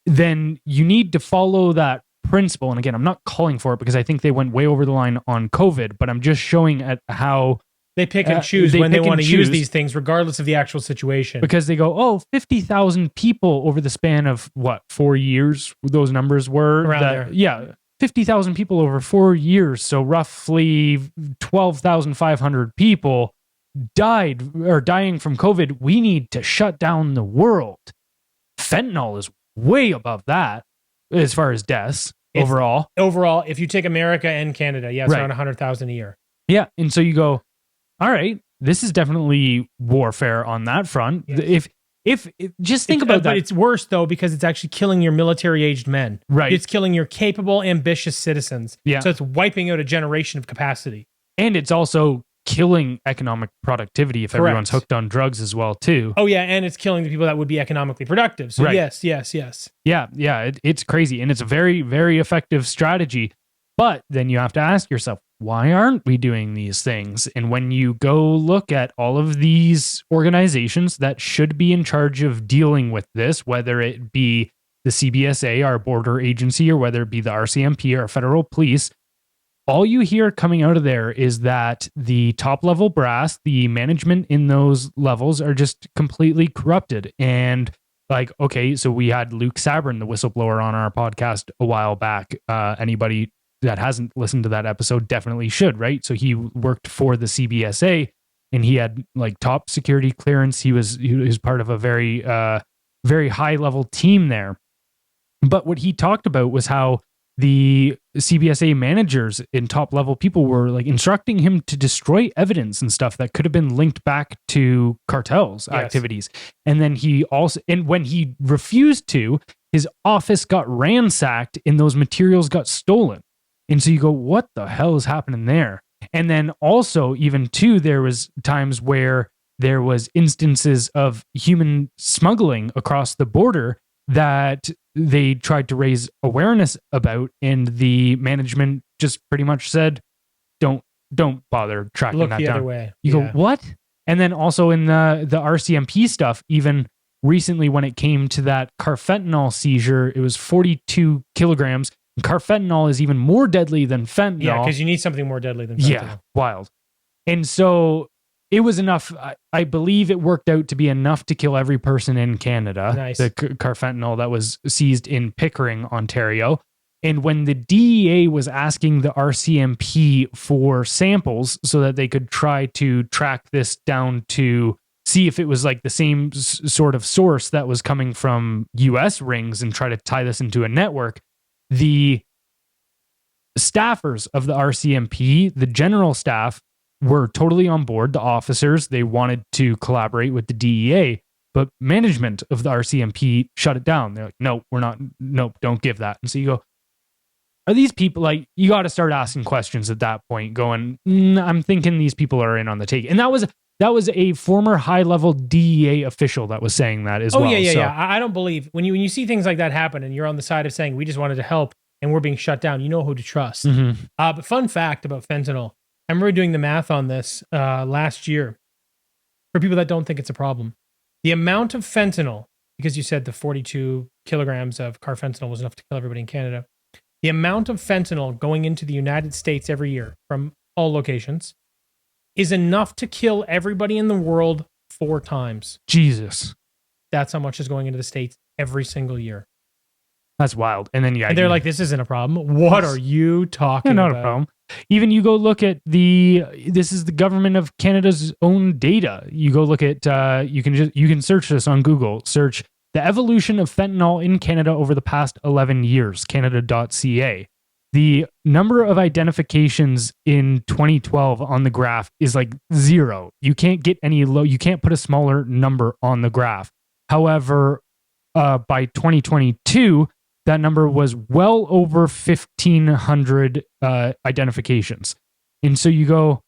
then you need to follow that principle. And again, I'm not calling for it, because I think they went way over the line on COVID, but I'm just showing at how they pick and choose when they want to use these things, regardless of the actual situation. Because they go, 50,000 people over the span of 4 years, those numbers were around there. Yeah, 50,000 people over 4 years. So roughly 12,500 people dying from COVID. We need to shut down the world. Fentanyl is way above that as far as deaths. Overall, if you take America and Canada, it's around 100,000 a year. Yeah, and so you go, all right, this is definitely warfare on that front. Yes. Just think about that. But it's worse though, because it's actually killing your military-aged men. Right. It's killing your capable, ambitious citizens. Yeah. So it's wiping out a generation of capacity. And it's also killing economic productivity if everyone's hooked on drugs as well too. Oh yeah, and it's killing the people that would be economically productive. So yes. Yeah, it's crazy, and it's a very, very effective strategy. But then you have to ask yourself, why aren't we doing these things? And when you go look at all of these organizations that should be in charge of dealing with this, whether it be the CBSA, our border agency, or whether it be the RCMP, our federal police, all you hear coming out of there is that the top level brass, the management in those levels are just completely corrupted. And like, okay, so we had Luke Sabrin, the whistleblower, on our podcast a while back. Anybody that hasn't listened to that episode definitely should, right? So he worked for the CBSA and he had like top security clearance. He was part of a very, very high level team there. But what he talked about was how the CBSA managers and top level people were like instructing him to destroy evidence and stuff that could have been linked back to cartels activities. And then when he refused to, his office got ransacked and those materials got stolen. And so you go, what the hell is happening there? And then also even too, there was times where there was instances of human smuggling across the border that they tried to raise awareness about, and the management just pretty much said, don't bother tracking that down. Look the other way. You go, what? And then also in the RCMP stuff, even recently when it came to that carfentanil seizure, it was 42 kilograms. And carfentanil is even more deadly than fentanyl. Yeah, because you need something more deadly than fentanyl. Yeah, wild. And so it was enough. I believe it worked out to be enough to kill every person in Canada. Nice. The carfentanil that was seized in Pickering, Ontario. And when the DEA was asking the RCMP for samples so that they could try to track this down to see if it was like the same sort of source that was coming from US rings and try to tie this into a network, the staffers of the RCMP, the general staff, were totally on board. The officers, they wanted to collaborate with the DEA, but management of the RCMP shut it down. They're like, no, we're not, nope, don't give that. And so you go, are these people, like, you got to start asking questions at that point, going, I'm thinking these people are in on the take. And that was a former high-level DEA official that was saying that as well. Oh, yeah. I don't believe, when you see things like that happen and you're on the side of saying, we just wanted to help and we're being shut down, you know who to trust. Mm-hmm. But fun fact about fentanyl, I remember doing the math on this last year for people that don't think it's a problem. The amount of fentanyl, because you said the 42 kilograms of carfentanil was enough to kill everybody in Canada, the amount of fentanyl going into the United States every year from all locations is enough to kill everybody in the world 4 times. Jesus. That's how much is going into the States every single year. That's wild. And then, yeah. And they're like, this isn't a problem. What are you talking about? Not a problem. Even you go look at this is the government of Canada's own data. You go look at, you can search this on Google. Search the evolution of fentanyl in Canada over the past 11 years, canada.ca. The number of identifications in 2012 on the graph is like 0. You can't get any low. You can't put a smaller number on the graph. However, by 2022, that number was well over 1,500 identifications. And so you go,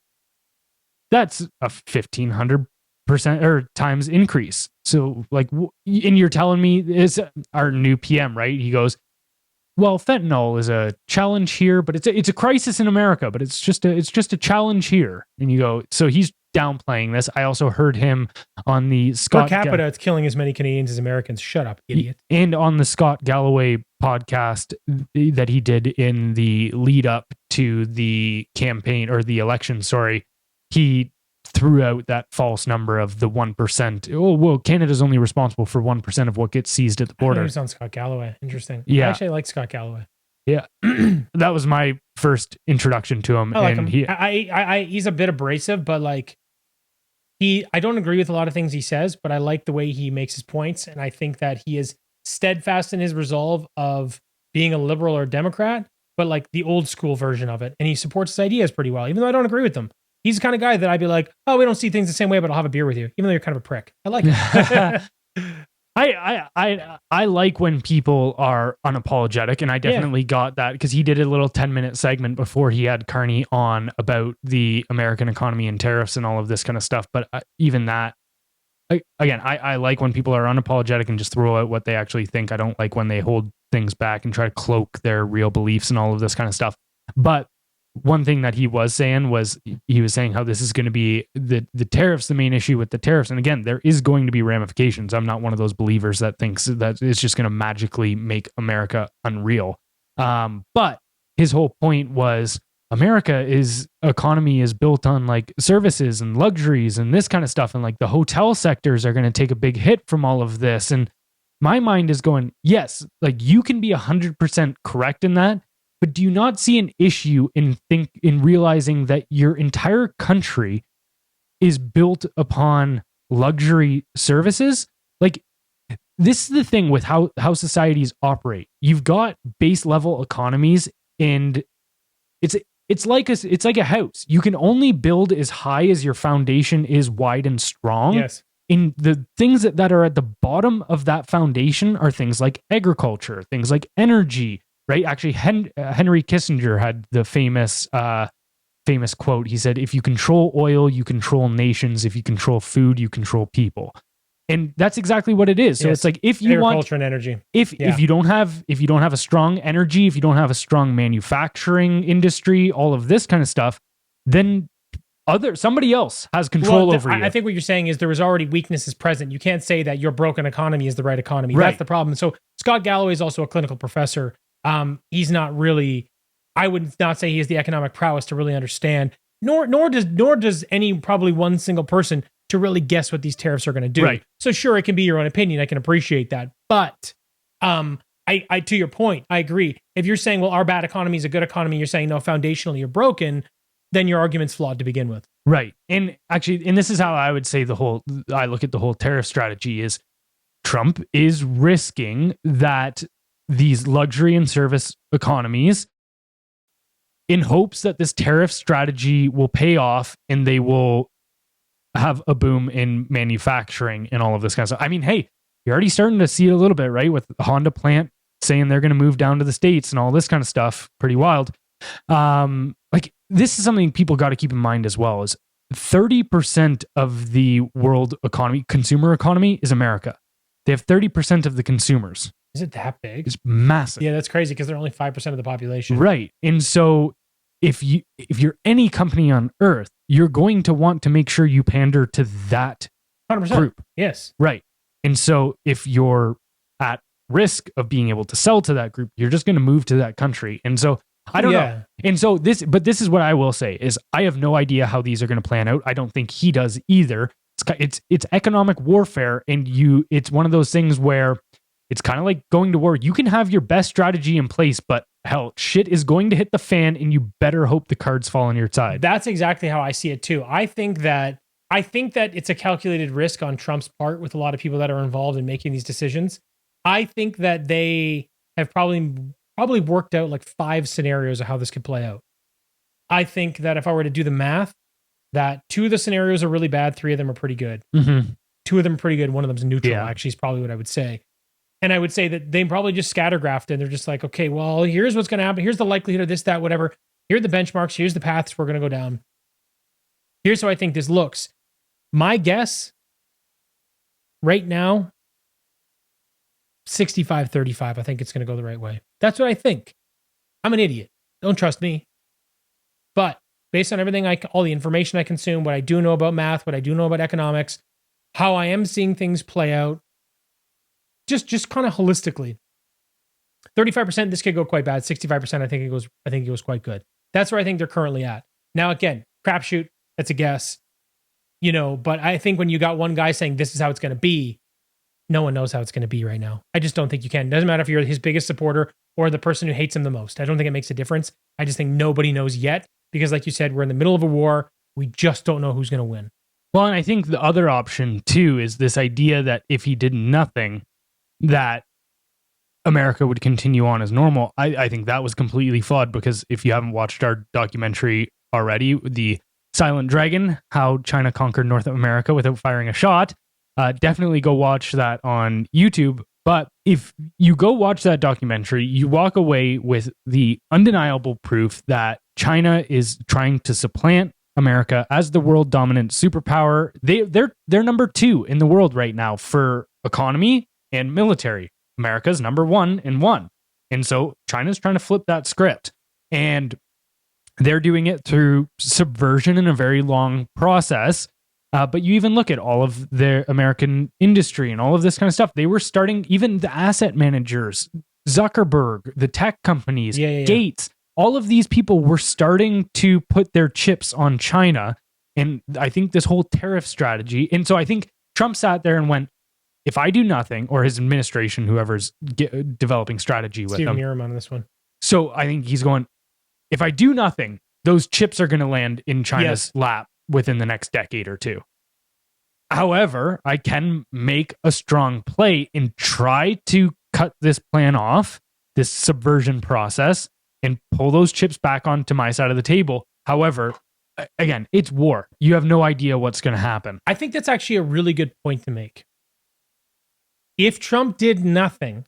that's a 1,500% or times increase. So like, and you're telling me is our new PM, right? He goes, well, fentanyl is a challenge here, but it's a crisis in America, but it's just a challenge here. And you go, so he's downplaying this. I also heard him on the Scott per capita, it's killing as many Canadians as Americans. Shut up, idiot. And on the Scott Galloway podcast that he did in the lead up to the campaign or the election, he threw out that false number of the 1%. Oh, well, Canada's only responsible for 1% of what gets seized at the border. He was on Scott Galloway. Interesting. Yeah. Actually, I like Scott Galloway. Yeah. That was my first introduction to him. I like him. He's a bit abrasive, but like, I don't agree with a lot of things he says, but I like the way he makes his points. And I think that he is steadfast in his resolve of being a liberal or a Democrat, but like the old school version of it. And he supports his ideas pretty well, even though I don't agree with them. He's the kind of guy that I'd be like, oh, we don't see things the same way, but I'll have a beer with you, even though you're kind of a prick. I like it. I like when people are unapologetic, and I definitely got that because he did a little 10-minute segment before he had Carney on about the American economy and tariffs and all of this kind of stuff. But even that, I like when people are unapologetic and just throw out what they actually think. I don't like when they hold things back and try to cloak their real beliefs and all of this kind of stuff. But one thing that he was saying was he was saying how this is going to be the tariffs, the main issue with the tariffs. And again, there is going to be ramifications. I'm not one of those believers that thinks that it's just going to magically make America unreal. But his whole point was America's economy is built on like services and luxuries and this kind of stuff. And like the hotel sectors are going to take a big hit from all of this. And my mind is going, yes, like you can be 100% correct in that. But do you not see an issue in realizing that your entire country is built upon luxury services? Like this is the thing with how societies operate. You've got base level economies, and it's like a house. You can only build as high as your foundation is wide and strong. Yes. And the things that are at the bottom of that foundation are things like agriculture, things like energy. Right? Actually, Henry Kissinger had the famous quote. He said, "If you control oil, you control nations. If you control food, you control people." And that's exactly what it is. So it's like if you want agriculture and energy, if you don't have a strong energy, if you don't have a strong manufacturing industry, all of this kind of stuff, then somebody else has control over you. I think what you're saying is there was already weaknesses present. You can't say that your broken economy is the right economy. Right. That's the problem. So Scott Galloway is also a clinical professor. He's not really, I would not say he has the economic prowess to really understand, nor does any probably one single person to really guess what these tariffs are going to do. Right. So sure, it can be your own opinion. I can appreciate that. But, I to your point, I agree. If you're saying, well, our bad economy is a good economy, you're saying, no, foundationally you're broken, then your argument's flawed to begin with. Right. And actually, and this is how I would say I look at the whole tariff strategy is Trump is risking that these luxury and service economies in hopes that this tariff strategy will pay off and they will have a boom in manufacturing and all of this kind of stuff. I mean, hey, you're already starting to see it a little bit, right? With the Honda plant saying they're going to move down to the States and all this kind of stuff. Pretty wild. Like this is something people got to keep in mind as well is 30% of the world economy, consumer economy is America. They have 30% of the consumers. Is it that big? It's massive. Yeah, that's crazy because they're only 5% of the population. Right. And so if you're any company on earth, you're going to want to make sure you pander to that 100%. Group. Yes. Right. And so if you're at risk of being able to sell to that group, you're just going to move to that country. And so I don't know. And so this is what I will say is I have no idea how these are going to plan out. I don't think he does either. It's economic warfare, and it's one of those things where it's kind of like going to war. You can have your best strategy in place, but hell, shit is going to hit the fan, and you better hope the cards fall on your side. That's exactly how I see it too. I think that it's a calculated risk on Trump's part with a lot of people that are involved in making these decisions. I think that they have probably worked out like 5 scenarios of how this could play out. I think that if I were to do the math, that 2 of the scenarios are really bad, 3 of them are pretty good. Mm-hmm. 2 of them are pretty good, 1 of them's neutral, actually, is probably what I would say. And I would say that they probably just scattergraphed and they're just like, okay, well, here's what's going to happen. Here's the likelihood of this, that, whatever. Here are the benchmarks. Here's the paths we're going to go down. Here's how I think this looks. My guess right now, 65-35. I think it's going to go the right way. That's what I think. I'm an idiot. Don't trust me. But based on everything, all the information I consume, what I do know about math, what I do know about economics, how I am seeing things play out, just kind of holistically. 35%, this could go quite bad. 65%, I think it goes quite good. That's where I think they're currently at. Now, again, crapshoot, that's a guess. But I think when you got one guy saying this is how it's going to be, no one knows how it's going to be right now. I just don't think you can. It doesn't matter if you're his biggest supporter or the person who hates him the most. I don't think it makes a difference. I just think nobody knows yet because, like you said, we're in the middle of a war. We just don't know who's going to win. Well, and I think the other option, too, is this idea that if he did nothing, that America would continue on as normal. I think that was completely flawed because if you haven't watched our documentary already, The Silent Dragon, How China Conquered North America Without Firing a Shot, Definitely go watch that on YouTube. But if you go watch that documentary, you walk away with the undeniable proof that China is trying to supplant America as the world dominant superpower. They're number 2 in the world right now for economy and military. America's number 1 and 1. And so China's trying to flip that script. And they're doing it through subversion in a very long process. But you even look at all of their American industry and all of this kind of stuff. They were starting, even the asset managers, Zuckerberg, the tech companies, Gates, all of these people were starting to put their chips on China. And I think this whole tariff strategy. And so I think Trump sat there and went, if I do nothing, or his administration, whoever's developing strategy with them. Miram on this one. So I think he's going, if I do nothing, those chips are going to land in China's lap within the next decade or two. However, I can make a strong play and try to cut this plan off, this subversion process, and pull those chips back onto my side of the table. However, again, it's war. You have no idea what's going to happen. I think that's actually a really good point to make. If Trump did nothing,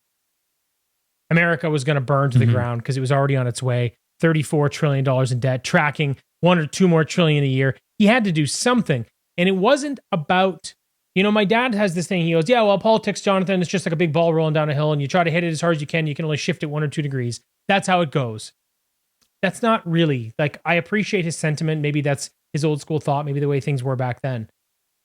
America was going to burn to the ground because it was already on its way. $34 trillion in debt, tracking 1 or 2 more trillion a year. He had to do something. And it wasn't about, my dad has this thing. He goes, yeah, well, politics, Jonathan, it's just like a big ball rolling down a hill and you try to hit it as hard as you can. You can only shift it 1 or 2 degrees. That's how it goes. That's not really, I appreciate his sentiment. Maybe that's his old school thought, maybe the way things were back then.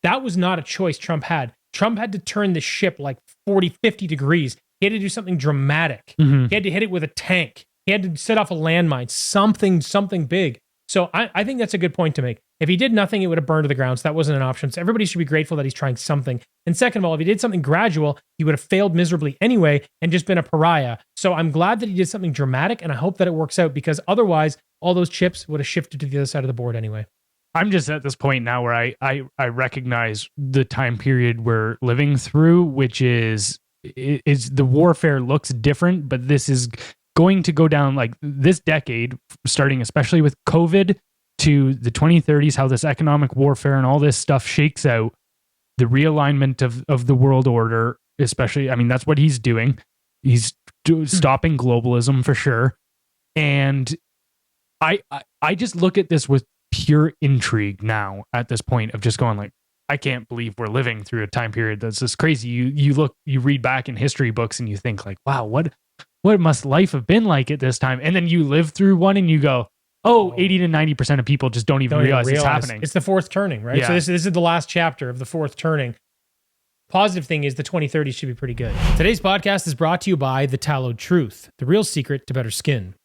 That was not a choice Trump had. Trump had to turn the ship 40, 50 degrees. He had to do something dramatic. He had to hit it with a tank. He had to set off a landmine, something big. So I think that's a good point to make. If he did nothing, it would have burned to the ground. So that wasn't an option. So everybody should be grateful that he's trying something. And second of all, if he did something gradual, he would have failed miserably anyway and just been a pariah. So I'm glad that he did something dramatic, and I hope that it works out, because otherwise all those chips would have shifted to the other side of the board anyway. I'm just at this point now where I recognize the time period we're living through, which is the warfare looks different, but this is going to go down this decade, starting especially with COVID to the 2030s, how this economic warfare and all this stuff shakes out, the realignment of the world order, especially, that's what he's doing. He's stopping globalism for sure. And I just look at this with pure intrigue now at this point of just going I can't believe we're living through a time period that's just crazy. You read back in history books and you think wow, what must life have been like at this time? And then you live through one and you go, 80 to 90% of people just don't even realize it's happening. It's the fourth turning, right? Yeah. So this is the last chapter of the fourth turning. Positive thing is the 2030s should be pretty good. Today's podcast is brought to you by The Tallowed Truth, the real secret to better skin.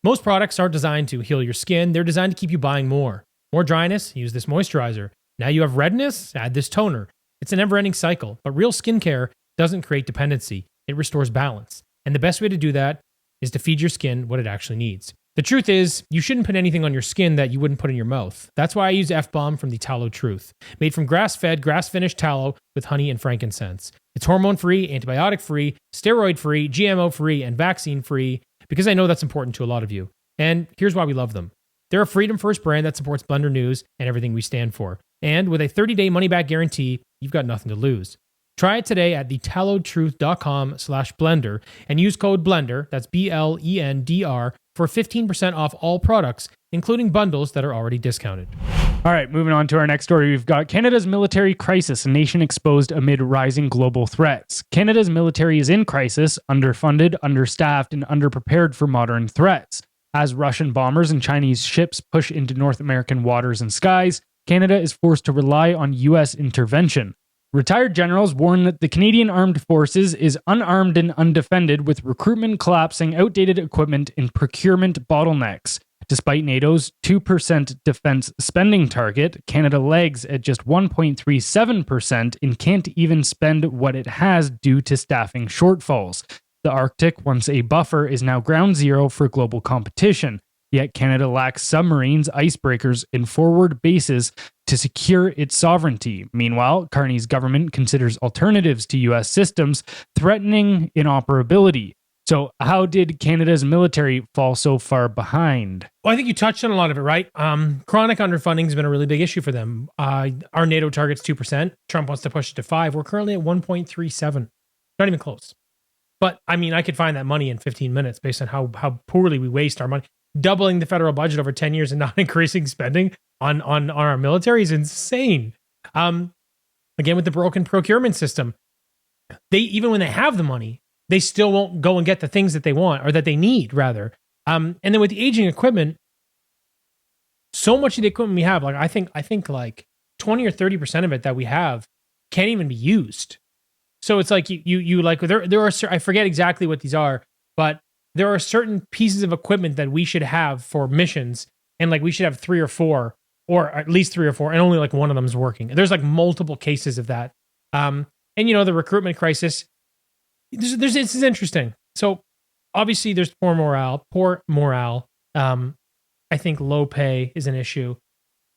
Most products aren't designed to heal your skin. They're designed to keep you buying more. More dryness, use this moisturizer. Now you have redness, add this toner. It's a never-ending cycle, but real skincare doesn't create dependency. It restores balance. And the best way to do that is to feed your skin what it actually needs. The truth is, you shouldn't put anything on your skin that you wouldn't put in your mouth. That's why I use F-Bomb from The Tallowed Truth, made from grass-fed, grass-finished tallow with honey and frankincense. It's hormone-free, antibiotic-free, steroid-free, GMO-free, and vaccine-free, because I know that's important to a lot of you. And here's why we love them. They're a freedom-first brand that supports Blendr News and everything we stand for. And with a 30-day money-back guarantee, you've got nothing to lose. Try it today at thetallowedtruth.com/blender and use code BLENDR, that's BLENDR, for 15% off all products, including bundles that are already discounted. All right, moving on to our next story. We've got Canada's military crisis, a nation exposed amid rising global threats. Canada's military is in crisis, underfunded, understaffed, and underprepared for modern threats. As Russian bombers and Chinese ships push into North American waters and skies, Canada is forced to rely on U.S. intervention. Retired generals warn that the Canadian Armed Forces is unarmed and undefended, with recruitment collapsing, outdated equipment, and procurement bottlenecks. Despite NATO's 2% defense spending target, Canada lags at just 1.37% and can't even spend what it has due to staffing shortfalls. The Arctic, once a buffer, is now ground zero for global competition. Yet Canada lacks submarines, icebreakers, and forward bases to secure its sovereignty. Meanwhile, Carney's government considers alternatives to U.S. systems threatening inoperability. So how did Canada's military fall so far behind? Well, I think you touched on a lot of it, right? Chronic underfunding has been a really big issue for them. Our NATO target's 2%. Trump wants to push it to 5%. We're currently at 1.37. Not even close. But I mean, I could find that money in 15 minutes based on how poorly we waste our money. Doubling the federal budget over 10 years and not increasing spending on our military is insane. Again, with the broken procurement system, even when they have the money, they still won't go and get the things that they want or that they need, rather. And then with the aging equipment, so much of the equipment we have, like I think like 20 or 30% of it that we have can't even be used. So it's like you like there are, I forget exactly what these are, but there are certain pieces of equipment that we should have for missions, and like we should have 3 or 4, or at least 3 or 4, and only like one of them is working. There's like multiple cases of that. And the recruitment crisis. This is interesting. So obviously there's poor morale. I think low pay is an issue,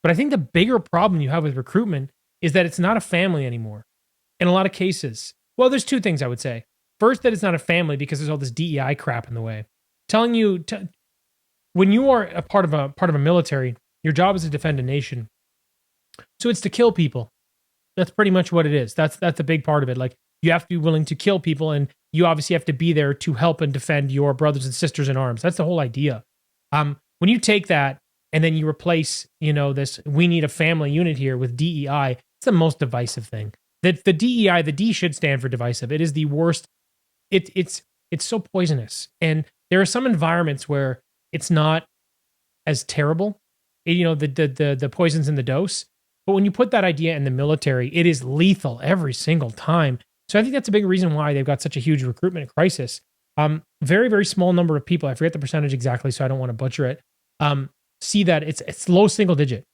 but I think the bigger problem you have with recruitment is that it's not a family anymore. In a lot of cases, well, there's 2 things I would say. First, that it's not a family because there's all this DEI crap in the way, telling you when you are a part of a military, your job is to defend a nation. So it's to kill people. That's pretty much what it is. That's a big part of it. Like, you have to be willing to kill people, and you obviously have to be there to help and defend your brothers and sisters in arms. That's the whole idea. When you take that and then you replace, this, we need a family unit here with DEI, it's the most divisive thing. The DEI, the D should stand for divisive. It is the worst. It's so poisonous. And there are some environments where it's not as terrible, the poison's in the dose. But when you put that idea in the military, it is lethal every single time. So I think that's a big reason why they've got such a huge recruitment crisis. Very, very small number of people, I forget the percentage exactly, so I don't want to butcher it, see that it's low single digit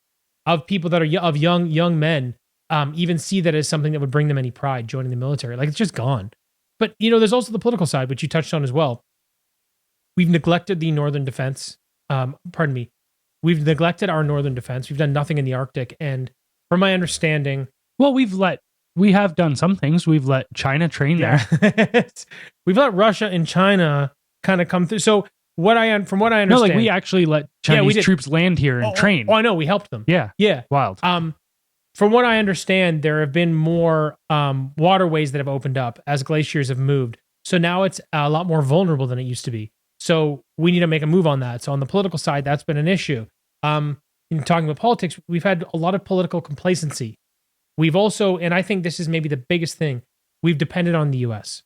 of people that are of young men even see that as something that would bring them any pride, joining the military. Like, it's just gone. But, there's also the political side, which you touched on as well. We've neglected the northern defense. We've neglected our northern defense. We've done nothing in the Arctic. And from my understanding... Well, we have done some things. We've let China train there. We've let Russia and China kind of come through. So from what I understand... No, like we actually let Chinese troops land here and train. Oh, I know. We helped them. Yeah. Yeah. Wild. From what I understand, there have been more waterways that have opened up as glaciers have moved. So now it's a lot more vulnerable than it used to be. So we need to make a move on that. So on the political side, that's been an issue. Talking about politics, we've had a lot of political complacency. We've also, and I think this is maybe the biggest thing, we've depended on the US.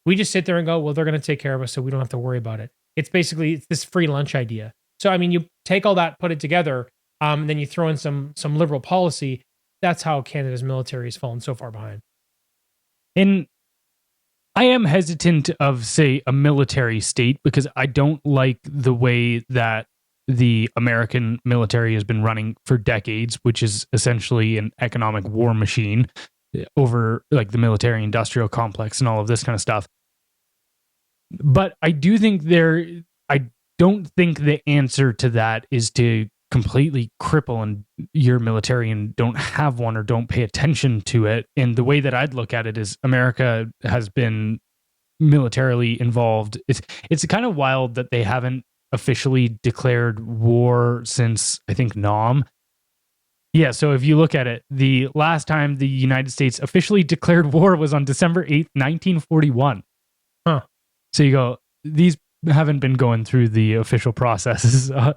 We just sit there and go, well, they're going to take care of us, so we don't have to worry about it. It's this free lunch idea. So, I mean, you take all that, put it together, then you throw in some liberal policy. That's how Canada's military has fallen so far behind. And I am hesitant of, say, a military state because I don't like the way that the American military has been running for decades, which is essentially an economic war machine over like the military industrial complex and all of this kind of stuff. But I do think I don't think the answer to that is to completely cripple your military and don't have one or don't pay attention to it. And the way that I'd look at it is America has been militarily involved. It's kind of wild that they haven't officially declared war since, I think, Nam. Yeah, so if you look at it, the last time the United States officially declared war was on December 8th, 1941. Huh. So you go, these haven't been going through the official processes of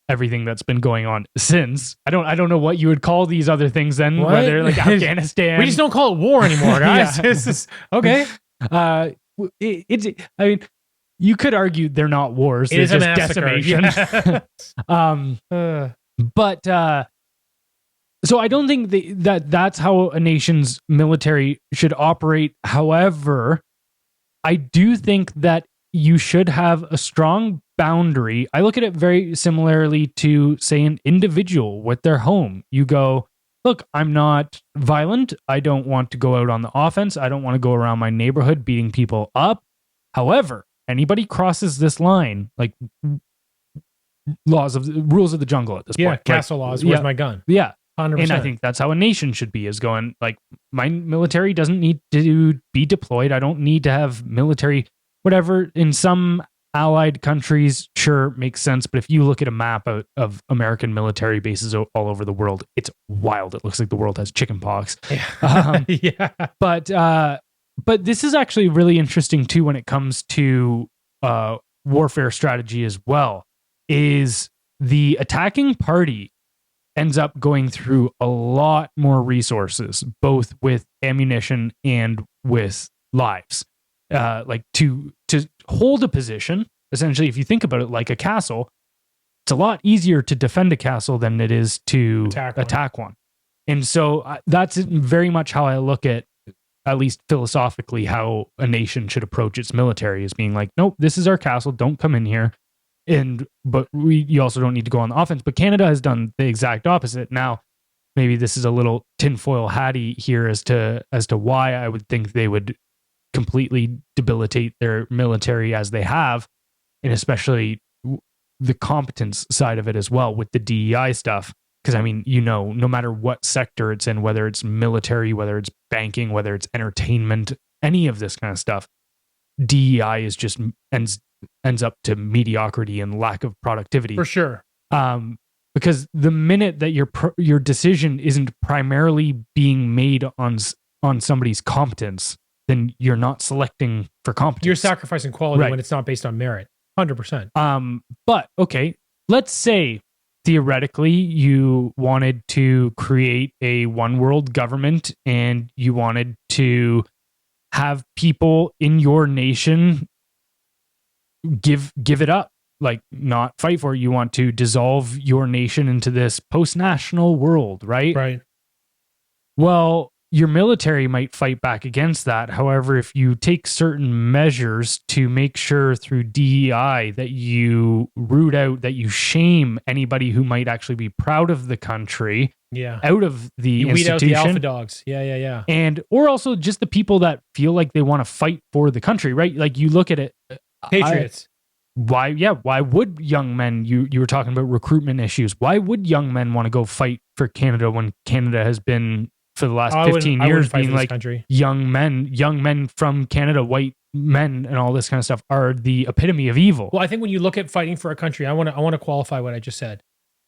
everything that's been going on since. I don't know what you would call these other things then, what? Whether like Afghanistan. We just don't call it war anymore, guys. Yeah. It's just, okay. I mean, you could argue they're not wars; they're just decimation. Yeah. But so I don't think that's how a nation's military should operate. However, I do think that you should have a strong boundary. I look at it very similarly to, say, an individual with their home. You go, look, I'm not violent. I don't want to go out on the offense. I don't want to go around my neighborhood beating people up. However, anybody crosses this line, like rules of the jungle at this point. Yeah, castle laws. Where's my gun? Yeah. 100%. And I think that's how a nation should be, is going like, my military doesn't need to be deployed. I don't need to have military, whatever. In some allied countries, sure, makes sense. But if you look at a map of American military bases all over the world, it's wild. It looks like the world has chicken pox. Yeah. But this is actually really interesting too when it comes to warfare strategy as well, is the attacking party ends up going through a lot more resources, both with ammunition and with lives. Like to hold a position, essentially, if you think about it like a castle, it's a lot easier to defend a castle than it is to attack one. And so that's very much how I look at least philosophically, how a nation should approach its military, is being like, nope, this is our castle, don't come in here. But you also don't need to go on the offense. But Canada has done the exact opposite. Now, maybe this is a little tinfoil hatty here as to why I would think they would completely debilitate their military as they have, and especially the competence side of it as well with the DEI stuff. Because I mean, no matter what sector it's in, whether it's military, whether it's banking, whether it's entertainment, any of this kind of stuff, DEI is just ends up to mediocrity and lack of productivity. For sure. Because the minute that your decision isn't primarily being made on somebody's competence, then you're not selecting for competence. You're sacrificing quality when it's not based on merit. 100%. But okay, let's say theoretically you wanted to create a one world government and you wanted to have people in your nation give it up, like not fight for it. You want to dissolve your nation into this post-national world, right? Right. Well, your military might fight back against that. However, if you take certain measures to make sure through DEI that you root out, that you shame anybody who might actually be proud of the country, out of the institution. Weed out the alpha dogs. Yeah. And, or also just the people that feel like they want to fight for the country, right? Like you look at it. Patriots. Why would young men, you were talking about recruitment issues. Why would young men want to go fight for Canada when Canada has been, for the last 15 years, being like young men from Canada, white men and all this kind of stuff are the epitome of evil. Well, I think when you look at fighting for a country, I want to qualify what I just said.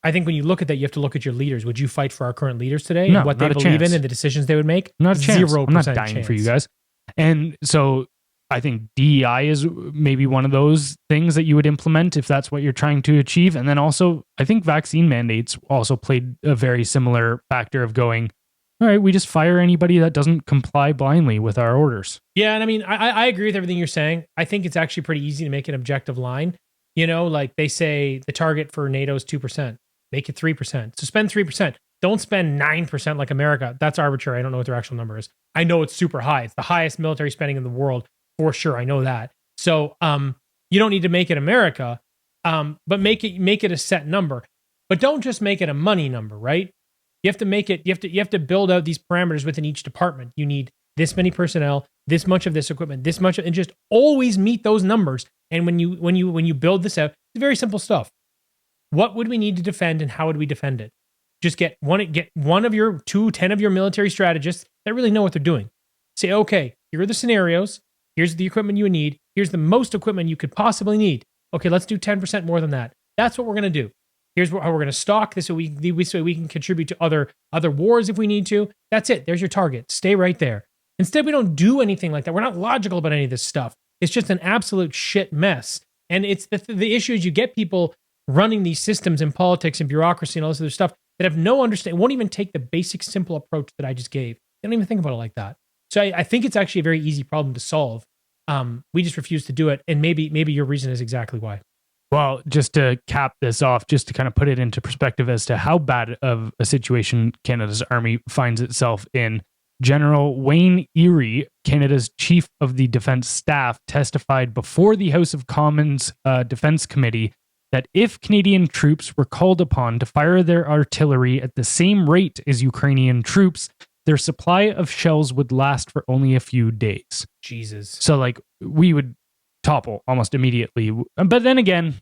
I think when you look at that, you have to look at your leaders. Would you fight for our current leaders today and what they believe in and the decisions they would make? Not a chance. 0% I'm not dying for you guys. And so I think DEI is maybe one of those things that you would implement if that's what you're trying to achieve. And then also, I think vaccine mandates also played a very similar factor of going, all right, we just fire anybody that doesn't comply blindly with our orders. Yeah, and I mean, I agree with everything you're saying. I think it's actually pretty easy to make an objective line. You know, like they say the target for NATO is 2%. Make it 3%. So spend 3%. Don't spend 9% like America. That's arbitrary. I don't know what their actual number is. I know it's super high. It's the highest military spending in the world for sure. I know that. So you don't need to make it America, but make it a set number. But don't just make it a money number, right? You have to make it. You have to build out these parameters within each department. You need this many personnel, this much of this equipment, this much, and just always meet those numbers. And when you build this out, it's very simple stuff. What would we need to defend, and how would we defend it? Just get one of your 10 of your military strategists that really know what they're doing. Say, okay, here are the scenarios. Here's the equipment you would need. Here's the most equipment you could possibly need. Okay, let's do 10% more than that. That's what we're going to do. Here's how we're going to stock this so we can contribute to other wars if we need to. That's it. There's your target. Stay right there. Instead, we don't do anything like that. We're not logical about any of this stuff. It's just an absolute shit mess. And it's the issue is you get people running these systems in politics and bureaucracy and all this other stuff that have no understanding, won't even take the basic, simple approach that I just gave. They don't even think about it like that. So I think it's actually a very easy problem to solve. We just refuse to do it. And maybe your reason is exactly why. Well, just to cap this off, just to kind of put it into perspective as to how bad of a situation Canada's army finds itself in, General Wayne Erie, Canada's chief of the defense staff, testified before the House of Commons Defense Committee that if Canadian troops were called upon to fire their artillery at the same rate as Ukrainian troops, their supply of shells would last for only a few days. Jesus. So, like, we would topple almost immediately. But then again,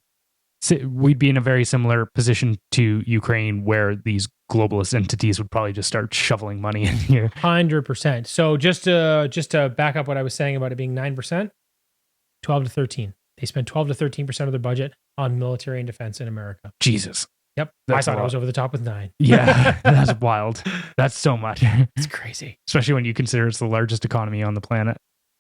we'd be in a very similar position to Ukraine, where these globalist entities would probably just start shoveling money in here. 100%. So just to back up what I was saying about it being 9%, 12 to 13. They spend 12 to 13% of their budget on military and defense in America. Jesus. Yep. That's I thought I was over the top with 9. Yeah, that's wild. That's so much. It's crazy. Especially when you consider it's the largest economy on the planet.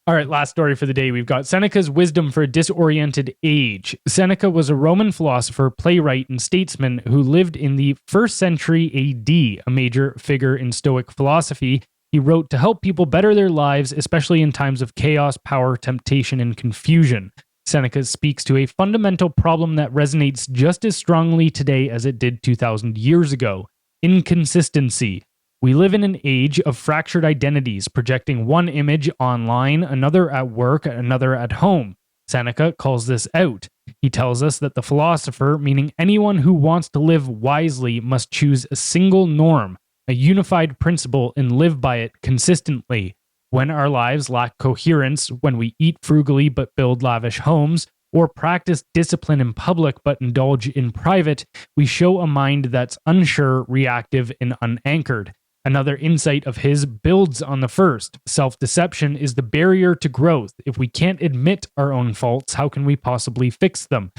All right, last story for the day. We've got Seneca's wisdom for a disoriented age. Seneca was a Roman philosopher, playwright, and statesman who lived in the 1st century AD, a major figure in Stoic philosophy. He wrote to help people better their lives, especially in times of chaos, power, temptation, and confusion. Seneca speaks to a fundamental problem that resonates just as strongly today as it did 2,000 years ago: inconsistency. We live in an age of fractured identities, projecting one image online, another at work, another at home. Seneca calls this out. He tells us that the philosopher, meaning anyone who wants to live wisely, must choose a single norm, a unified principle, and live by it consistently. When our lives lack coherence, when we eat frugally but build lavish homes, or practice discipline in public but indulge in private, we show a mind that's unsure, reactive, and unanchored. Another insight of his builds on the first. Self-deception is the barrier to growth. If we can't admit our own faults, how can we possibly fix them?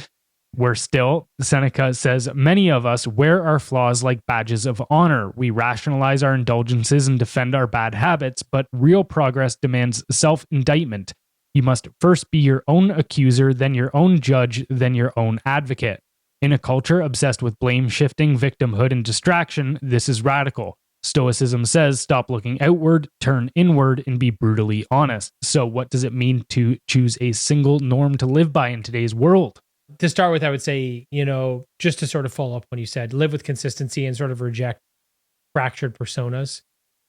Worse still, Seneca says, many of us wear our flaws like badges of honor. We rationalize our indulgences and defend our bad habits, but real progress demands self-indictment. You must first be your own accuser, then your own judge, then your own advocate. In a culture obsessed with blame shifting, victimhood, and distraction, this is radical. Stoicism says, stop looking outward, turn inward, and be brutally honest. So what does it mean to choose a single norm to live by in today's world? To start with, I would say, just to sort of follow up when you said live with consistency and sort of reject fractured personas,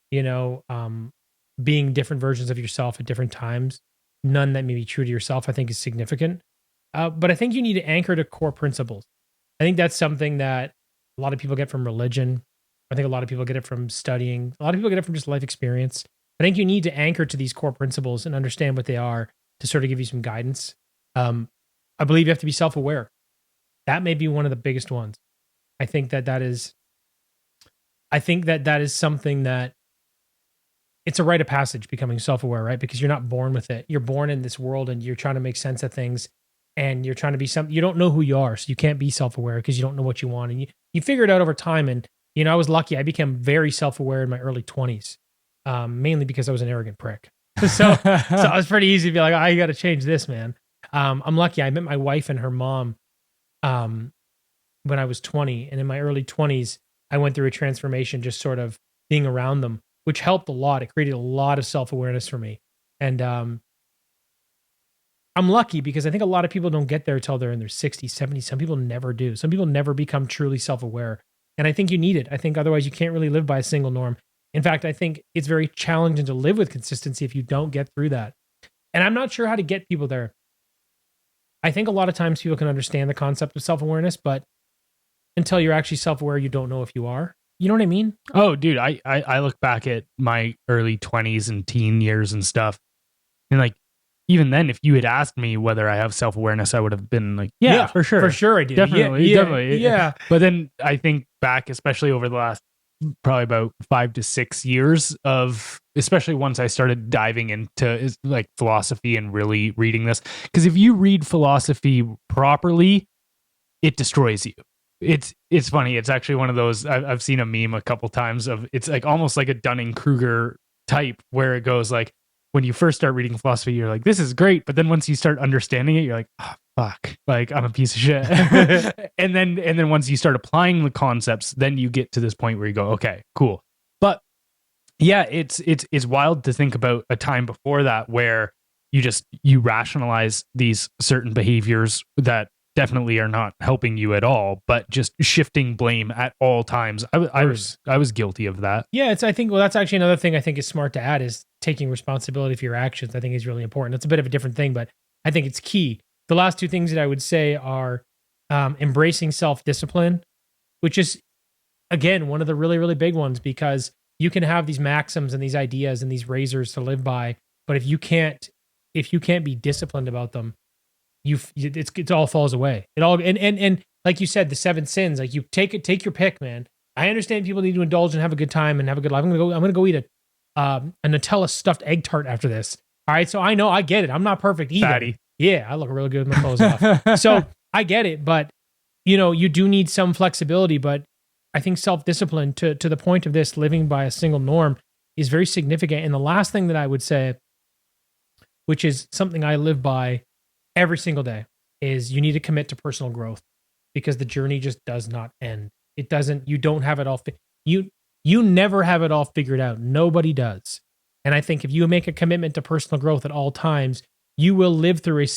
being different versions of yourself at different times, none that may be true to yourself, I think is significant. But I think you need to anchor to core principles. I think that's something that a lot of people get from religion. I think a lot of people get it from studying. A lot of people get it from just life experience. I think you need to anchor to these core principles and understand what they are to sort of give you some guidance. I believe you have to be self-aware. That may be one of the biggest ones. I think that is something that it's a rite of passage, becoming self-aware, right? Because you're not born with it. You're born in this world and you're trying to make sense of things and you're trying to be something. You don't know who you are, so you can't be self-aware because you don't know what you want. And you figure it out over time. And I was lucky. I became very self-aware in my early 20s, mainly because I was an arrogant prick. So it was pretty easy to be like, oh, you got to change this, man. I'm lucky. I met my wife and her mom when I was 20. And in my early 20s, I went through a transformation just sort of being around them, which helped a lot. It created a lot of self-awareness for me. And I'm lucky because I think a lot of people don't get there until they're in their 60s, 70s. Some people never do. Some people never become truly self-aware. And I think you need it. I think otherwise you can't really live by a single norm. In fact, I think it's very challenging to live with consistency if you don't get through that. And I'm not sure how to get people there. I think a lot of times people can understand the concept of self-awareness, but until you're actually self-aware, you don't know if you are. You know what I mean? Oh, dude, I look back at my early 20s and teen years and stuff. And like, even then, if you had asked me whether I have self-awareness, I would have been like, yeah, for sure. For sure I do. Definitely. Yeah. But then I think back, especially over the last probably about 5 to 6 years of, especially once I started diving into like philosophy and really reading this. Because if you read philosophy properly, it destroys you. It's funny. It's actually one of those, I've seen a meme a couple times of, it's like almost like a Dunning-Kruger type where it goes like, when you first start reading philosophy, you're like, this is great. But then once you start understanding it, you're like, oh, fuck, like I'm a piece of shit. and then once you start applying the concepts, then you get to this point where you go, okay, cool. But yeah, it's wild to think about a time before that where you rationalize these certain behaviors that definitely are not helping you at all, but just shifting blame at all times. I was guilty of that. Yeah, I think that's actually another thing I think is smart to add is taking responsibility for your actions. I think is really important. It's a bit of a different thing, but I think it's key. The last two things that I would say are embracing self-discipline, which is, again, one of the really, really big ones, because you can have these maxims and these ideas and these razors to live by, but if you can't be disciplined about them, it all falls away. It all and like you said, the 7 sins, like you take your pick, man. I understand people need to indulge and have a good time and have a good life. I'm gonna go eat a Nutella stuffed egg tart after this. All right, so I get it. I'm not perfect either. Fatty. Yeah, I look really good with my clothes off. So I get it, but you do need some flexibility. But I think self-discipline to the point of this, living by a single norm, is very significant. And the last thing that I would say, which is something I live by every single day, is you need to commit to personal growth, because the journey just does not end. It doesn't. You don't have it all. You never have it all figured out. Nobody does. And I think if you make a commitment to personal growth at all times, you can live through a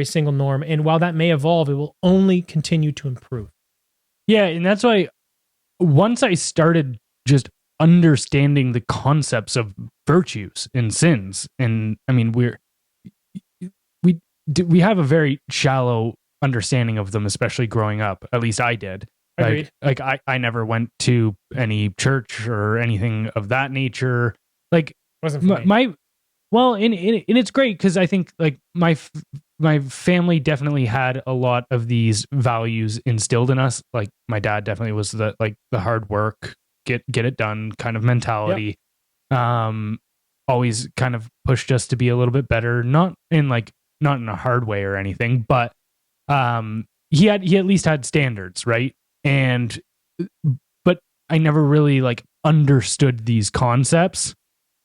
single norm. And while that may evolve, it will only continue to improve. Yeah, and that's why once I started just understanding the concepts of virtues and sins, and I mean we have a very shallow understanding of them, especially growing up. At least I did. Agreed. Like I never went to any church or anything of that nature. Like Wasn't for me. And it's great because I think like my family definitely had a lot of these values instilled in us. Like my dad definitely was the hard work, get it done kind of mentality. Yep. Always kind of pushed us to be a little bit better, not in a hard way or anything, but he at least had standards, right? But I never really like understood these concepts.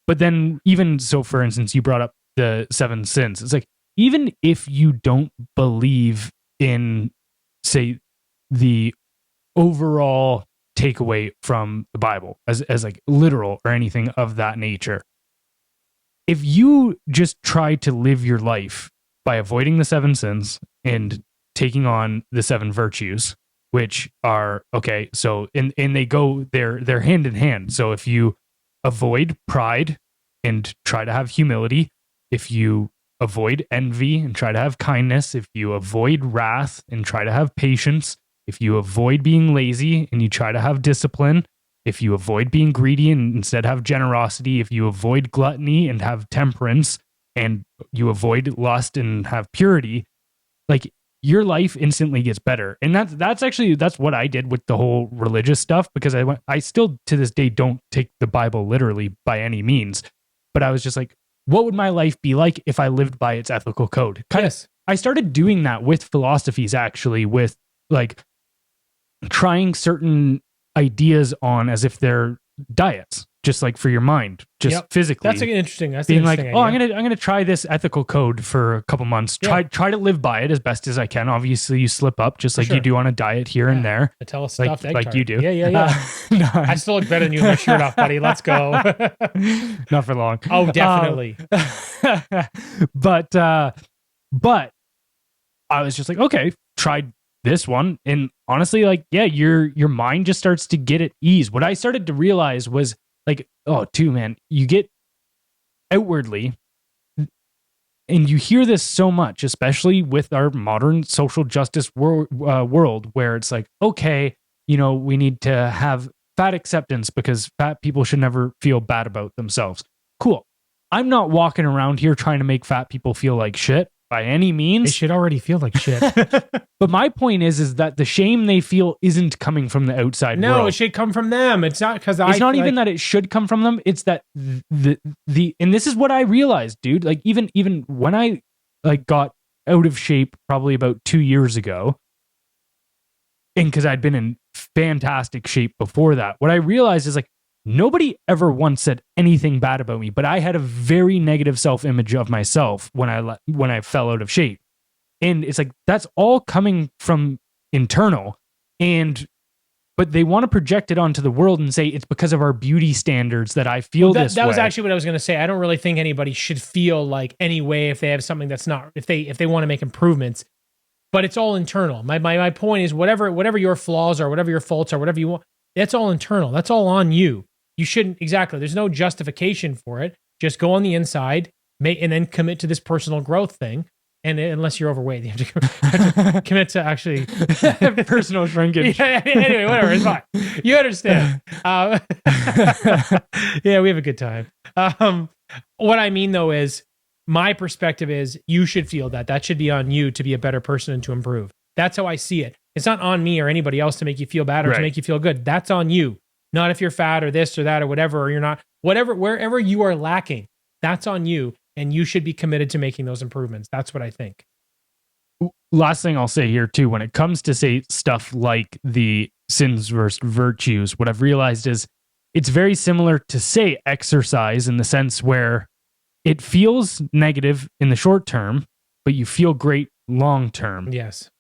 But then even so, for instance, you brought up the 7 sins. It's like, even if you don't believe in, say, the overall takeaway from the Bible as like literal or anything of that nature, if you just try to live your life by avoiding the 7 sins and taking on the 7 virtues, which are okay, so and they're hand in hand. So if you avoid pride and try to have humility, if you avoid envy and try to have kindness, if you avoid wrath and try to have patience, if you avoid being lazy and you try to have discipline, if you avoid being greedy and instead have generosity, if you avoid gluttony and have temperance, and you avoid lust and have purity, like your life instantly gets better. And that's what I did with the whole religious stuff, because I still to this day don't take the Bible literally by any means, but I was just like, what would my life be like if I lived by its ethical code? I started doing that with philosophies, actually, with like trying certain ideas on as if they're diets, just like for your mind, just physically. That's interesting. That's being an like, interesting idea. I'm gonna try this ethical code for a couple months. Try to live by it as best as I can. Obviously, you slip up just like you do on a diet here and there. Nutella stuffed egg tart. You do. Yeah. No, I still look better than you with my shirt off, buddy. Let's go. not for long. Oh, definitely. But I was just like, okay, tried this one, and honestly, like, yeah, your mind just starts to get at ease. What I started to realize was like, man, you get outwardly, and you hear this so much, especially with our modern social justice world, where it's like, okay, we need to have fat acceptance because fat people should never feel bad about themselves. Cool. I'm not walking around here trying to make fat people feel like shit by any means. They should already feel like shit. But my point is that the shame they feel isn't coming from the outside world. No, it should come from them. It's not because It's not even that it should come from them. It's that the and this is what I realized, dude. Like even when I like got out of shape probably about 2 years ago, and because I'd been in fantastic shape before that, what I realized is like nobody ever once said anything bad about me, but I had a very negative self-image of myself when I fell out of shape. And it's like, that's all coming from internal. But they want to project it onto the world and say it's because of our beauty standards that I feel this way. That was actually what I was going to say. I don't really think anybody should feel like any way if they have something that's not, if they want to make improvements, but it's all internal. My point is whatever your flaws are, whatever your faults are, whatever you want, that's all internal. That's all on you. You shouldn't, exactly. There's no justification for it. Just go on the inside, and then commit to this personal growth thing. And unless you're overweight, you have to commit to actually personal shrinkage. Yeah, anyway, whatever, it's fine. You understand. Yeah, we have a good time. What I mean, though, is my perspective is you should feel that. That should be on you to be a better person and to improve. That's how I see it. It's not on me or anybody else to make you feel bad or to Right. make you feel good. That's on you. Not if you're fat or this or that or whatever, or you're not, whatever, wherever you are lacking, that's on you. And you should be committed to making those improvements. That's what I think. Last thing I'll say here too, when it comes to say stuff like the sins versus virtues, what I've realized is it's very similar to say exercise in the sense where it feels negative in the short term, but you feel great long term. Yes.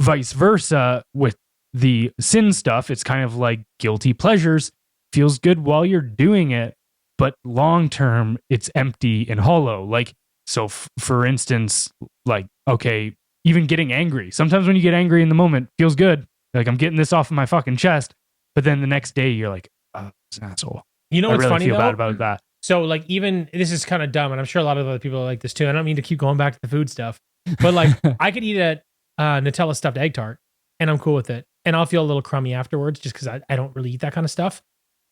Vice versa with the sin stuff, it's kind of like guilty pleasures, feels good while you're doing it, but long term it's empty and hollow. Like, so for instance, like, okay, even getting angry. Sometimes when you get angry in the moment, feels good. Like, I'm getting this off of my fucking chest. But then the next day you're like, oh, it's an asshole. You know I what's really funny feel though? bad about that. So like, even this is kind of dumb, and I'm sure a lot of other people are like this too. I don't mean to keep going back to the food stuff, but like I could eat a Nutella stuffed egg tart and I'm cool with it. And I'll feel a little crummy afterwards just because I don't really eat that kind of stuff.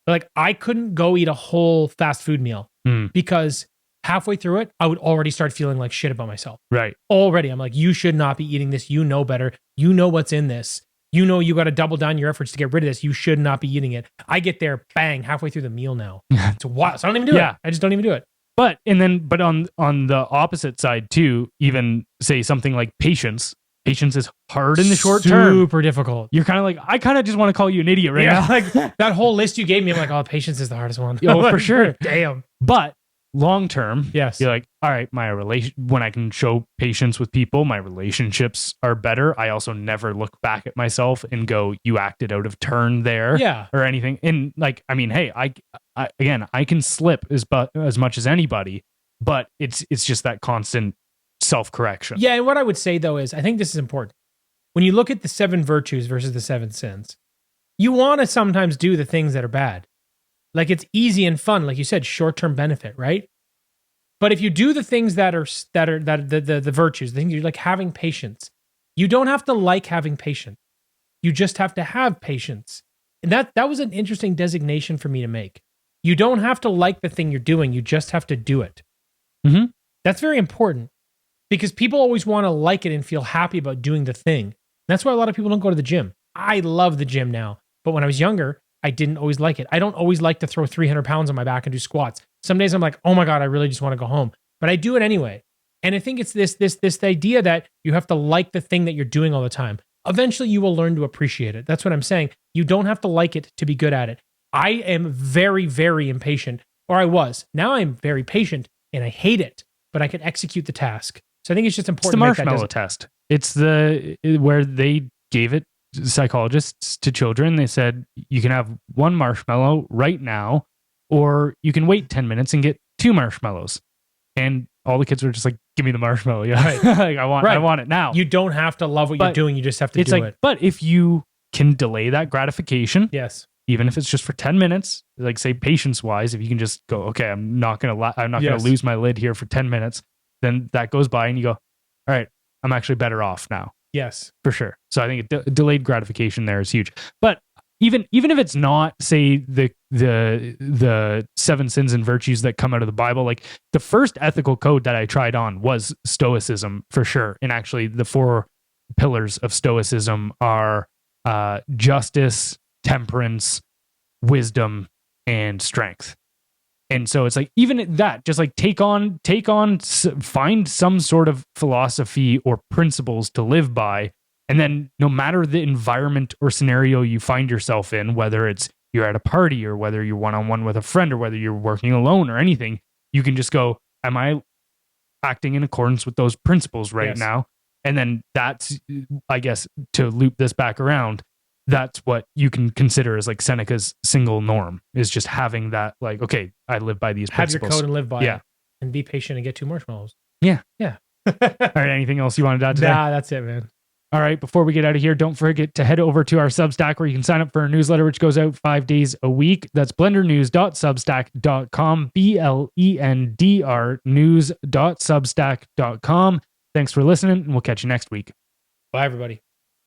But like I couldn't go eat a whole fast food meal because halfway through it, I would already start feeling like shit about myself. Right. Already. I'm like, you should not be eating this. You know better. You know what's in this. You know you got to double down your efforts to get rid of this. You should not be eating it. I get there, bang, halfway through the meal now. It's wild. So I don't even do it. I just don't even do it. But on the opposite side too, even say something like patience. Patience is hard in the short term. Super difficult. You're kind of like, I kind of just want to call you an idiot right now. Like that whole list you gave me, I'm like, oh, patience is the hardest one. Oh, for sure. Damn. But long term, yes, you're like, all right, when I can show patience with people, my relationships are better. I also never look back at myself and go, you acted out of turn there, or anything. And like, I mean, hey, I can slip as much as anybody, but it's just that constant self-correction. Yeah, and what I would say though is, I think this is important. When you look at the 7 virtues versus the 7 sins, you want to sometimes do the things that are bad. Like it's easy and fun, like you said, short-term benefit, right? But if you do the things that are the virtues, the things you're like having patience, you don't have to like having patience. You just have to have patience. And that was an interesting designation for me to make. You don't have to like the thing you're doing, you just have to do it. Mm-hmm. That's very important because people always want to like it and feel happy about doing the thing. That's why a lot of people don't go to the gym. I love the gym now, but when I was younger, I didn't always like it. I don't always like to throw 300 pounds on my back and do squats. Some days I'm like, oh my God, I really just want to go home. But I do it anyway. And I think it's this idea that you have to like the thing that you're doing all the time. Eventually you will learn to appreciate it. That's what I'm saying. You don't have to like it to be good at it. I am very, very impatient, or I was. Now I'm very patient and I hate it, but I can execute the task. So I think it's just important. It's the marshmallow test. It's where they gave it, psychologists, to children. They said you can have 1 marshmallow right now, or you can wait 10 minutes and get 2 marshmallows. And all the kids were just like, give me the marshmallow. Yeah. Right. Like, I want it now. You don't have to love what you're doing. You just have to do it. But if you can delay that gratification, yes, even if it's just for 10 minutes, like say patience wise, if you can just go, okay, I'm not going to lose my lid here for 10 minutes, then that goes by and you go, all right, I'm actually better off now. Yes, for sure. So I think delayed gratification there is huge. But even if it's not, say, the 7 sins and virtues that come out of the Bible, like the first ethical code that I tried on was Stoicism for sure. And actually the 4 pillars of Stoicism are justice, temperance, wisdom, and strength. And so it's like, even that, just like find some sort of philosophy or principles to live by. And then no matter the environment or scenario you find yourself in, whether it's you're at a party or whether you're one-on-one with a friend or whether you're working alone or anything, you can just go, am I acting in accordance with those principles right now? And then that's, I guess, to loop this back around, that's what you can consider as like Seneca's single norm, is just having that, like, okay, I live by these principles. Have your code and live by it. And be patient and get 2 marshmallows. Yeah. Yeah. All right. Anything else you wanted to add today? Nah, that's it, man. All right. Before we get out of here, don't forget to head over to our Substack where you can sign up for our newsletter, which goes out 5 days a week. That's blendrnews.substack.com, BLENDR news.substack.com. Thanks for listening, and we'll catch you next week. Bye, everybody.